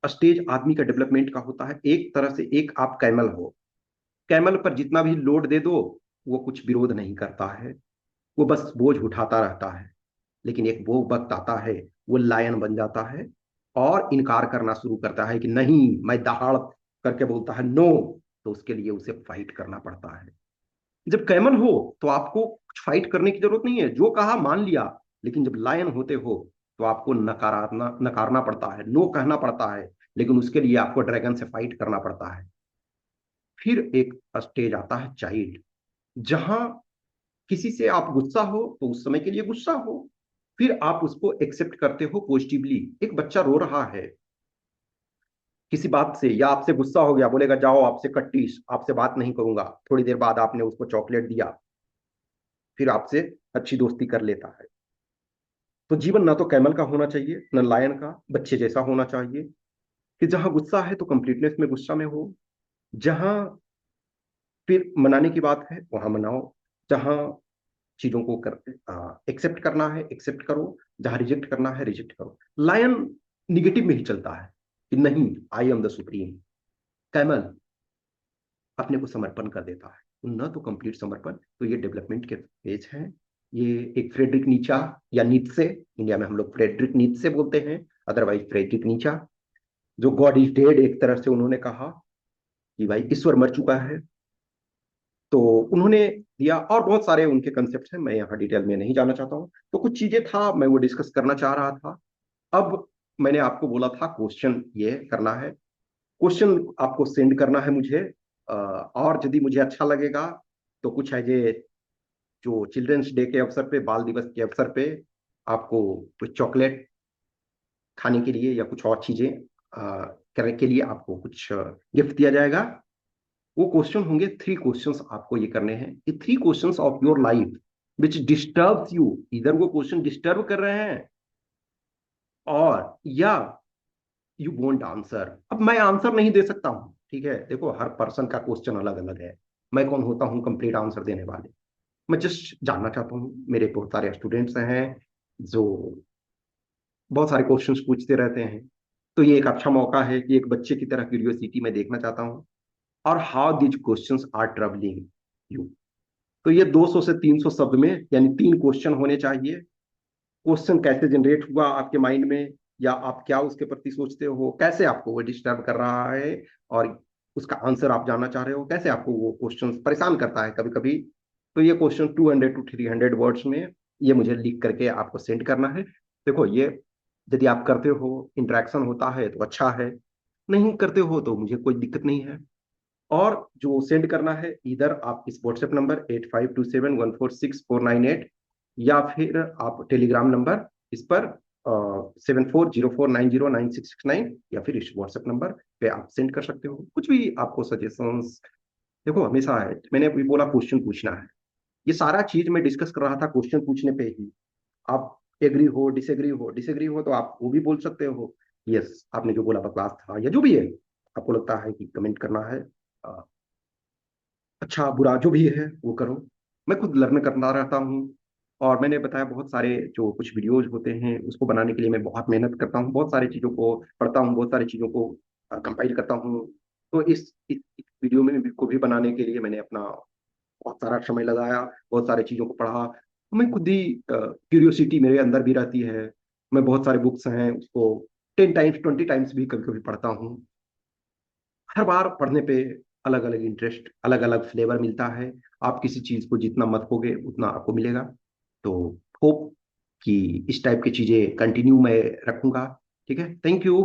स्टेज आदमी का डेवलपमेंट का होता है, एक तरह से, एक आप कैमल हो, कैमल पर जितना भी लोड दे दो वो कुछ विरोध नहीं करता है, वो बस बोझ उठाता रहता है। लेकिन एक वो वक्त आता है, वो लायन बन जाता है और इनकार करना शुरू करता है कि नहीं, मैं दहाड़ करके बोलता है नो। तो उसके लिए उसे फाइट करना पड़ता है। जब कैमल हो तो आपको कुछ फाइट करने की जरूरत नहीं है, जो कहा मान लिया। लेकिन जब लायन होते हो तो आपको नकारात्मक नकारना पड़ता है, नो कहना पड़ता है। लेकिन उसके लिए आपको ड्रैगन से फाइट करना पड़ता है। फिर एक स्टेज आता है चाइल्ड, जहां किसी से आप गुस्सा हो तो उस समय के लिए गुस्सा हो, फिर आप उसको एक्सेप्ट करते हो पॉजिटिवली। एक बच्चा रो रहा है किसी बात से, या आपसे गुस्सा हो गया, बोलेगा जाओ आपसे कट्टीस, आपसे बात नहीं करूंगा। थोड़ी देर बाद आपने उसको चॉकलेट दिया, फिर आपसे अच्छी दोस्ती कर लेता है। तो जीवन ना तो कैमल का होना चाहिए, न लायन का, बच्चे जैसा होना चाहिए कि जहां गुस्सा है तो कंप्लीटनेस में गुस्सा में हो, जहां फिर मनाने की बात है वहां मनाओ, जहां चीजों को कर एक्सेप्ट करना है एक्सेप्ट करो, जहां रिजेक्ट करना है रिजेक्ट करो। लायन निगेटिव में ही चलता है कि नहीं, I am the supreme. Camel अपने को समर्पण कर देता है, न तो कंप्लीट समर्पण। तो ये डेवलपमेंट के फेज हैं। ये एक फ्रेडरिक नीचा या नीत्से, इंडिया में हम लोग फ्रेडरिक नीत्से बोलते हैं, अदरवाइज फ्रेडरिक नीचा, जो गॉड इज डेड एक तरह से उन्होंने कहा कि भाई ईश्वर मर चुका है। तो उन्होंने दिया, और बहुत सारे उनके कंसेप्ट हैं, मैं यहाँ डिटेल में नहीं जाना चाहता हूँ। तो कुछ चीजें था मैं वो डिस्कस करना चाह रहा था। अब मैंने आपको बोला था क्वेश्चन ये करना है, क्वेश्चन आपको सेंड करना है मुझे। और यदि मुझे अच्छा लगेगा तो कुछ है ये, जो चिल्ड्रंस डे के अवसर पे, बाल दिवस के अवसर पे, आपको कुछ चॉकलेट खाने के लिए या कुछ और चीजें करने के लिए आपको कुछ गिफ्ट दिया जाएगा। वो क्वेश्चन होंगे, 3 क्वेश्चंस आपको ये करने हैं, ये 3 questions of your life which disturbs you. इधर वो क्वेश्चन डिस्टर्ब कर रहे हैं, और या यू वोंट आंसर। अब मैं आंसर नहीं दे सकता हूं, ठीक है, देखो हर पर्सन का क्वेश्चन अलग अलग है। मैं कौन होता हूं कंप्लीट आंसर देने वाले। मैं जस्ट जानना चाहता हूँ, मेरे बहुत सारे स्टूडेंट्स हैं जो बहुत सारे क्वेश्चंस पूछते रहते हैं। तो ये एक अच्छा मौका है कि एक बच्चे की तरह क्यूरियोसिटी मैं देखना चाहता हूँ, और how these questions are troubling you. तो ये 200 से 300 शब्द में, यानी 3 क्वेश्चन होने चाहिए। क्वेश्चन कैसे जनरेट हुआ आपके माइंड में, या आप क्या उसके प्रति सोचते हो, कैसे आपको वो डिस्टर्ब कर रहा है, और उसका आंसर आप जानना चाह रहे हो, कैसे आपको वो क्वेश्चन परेशान करता है कभी कभी। तो ये क्वेश्चन 200 to 300 वर्ड्स में ये मुझे लिख करके आपको सेंड करना है। देखो ये, यदि आप करते हो, इंटरेक्शन होता है तो अच्छा है, नहीं करते हो तो मुझे कोई दिक्कत नहीं है। और जो सेंड करना है, इधर आप इस व्हाट्सएप नंबर 8527146498, या फिर आप टेलीग्राम नंबर इस पर 7404909669, या फिर इस व्हाट्सएप नंबर पे आप सेंड कर सकते हो कुछ भी आपको सजेशंस। देखो हमेशा है, मैंने अभी बोला क्वेश्चन पूछना है, ये सारा चीज मैं डिस्कस कर रहा था क्वेश्चन पूछने पे ही। आप एग्री हो, डिसएग्री हो तो आप वो भी बोल सकते हो। यस, आपने जो बोला बकवास था या जो भी है, आपको लगता है कि कमेंट करना है, अच्छा बुरा जो भी है वो करो। मैं खुद लर्न करता रहता हूँ, और मैंने बताया बहुत सारे जो कुछ वीडियोज होते हैं उसको बनाने के लिए मैं बहुत मेहनत करता हूँ, बहुत सारी चीज़ों को पढ़ता हूँ, बहुत सारी चीज़ों को कंपाइल करता हूँ। तो इस वीडियो में को भी बनाने के लिए मैंने अपना बहुत सारा समय लगाया, बहुत सारी चीज़ों को पढ़ा। मैं खुद ही क्यूरियोसिटी मेरे अंदर भी रहती है। मैं बहुत सारे बुक्स हैं उसको 10 टाइम्स 20 टाइम्स भी कभी कभी पढ़ता हूँ। हर बार पढ़ने पे अलग अलग इंटरेस्ट, अलग अलग फ्लेवर मिलता है। आप किसी चीज़ को जितना मत खोगे उतना आपको मिलेगा। तो होप कि इस टाइप की चीज़ें कंटिन्यू मैं रखूंगा। ठीक है, थैंक यू।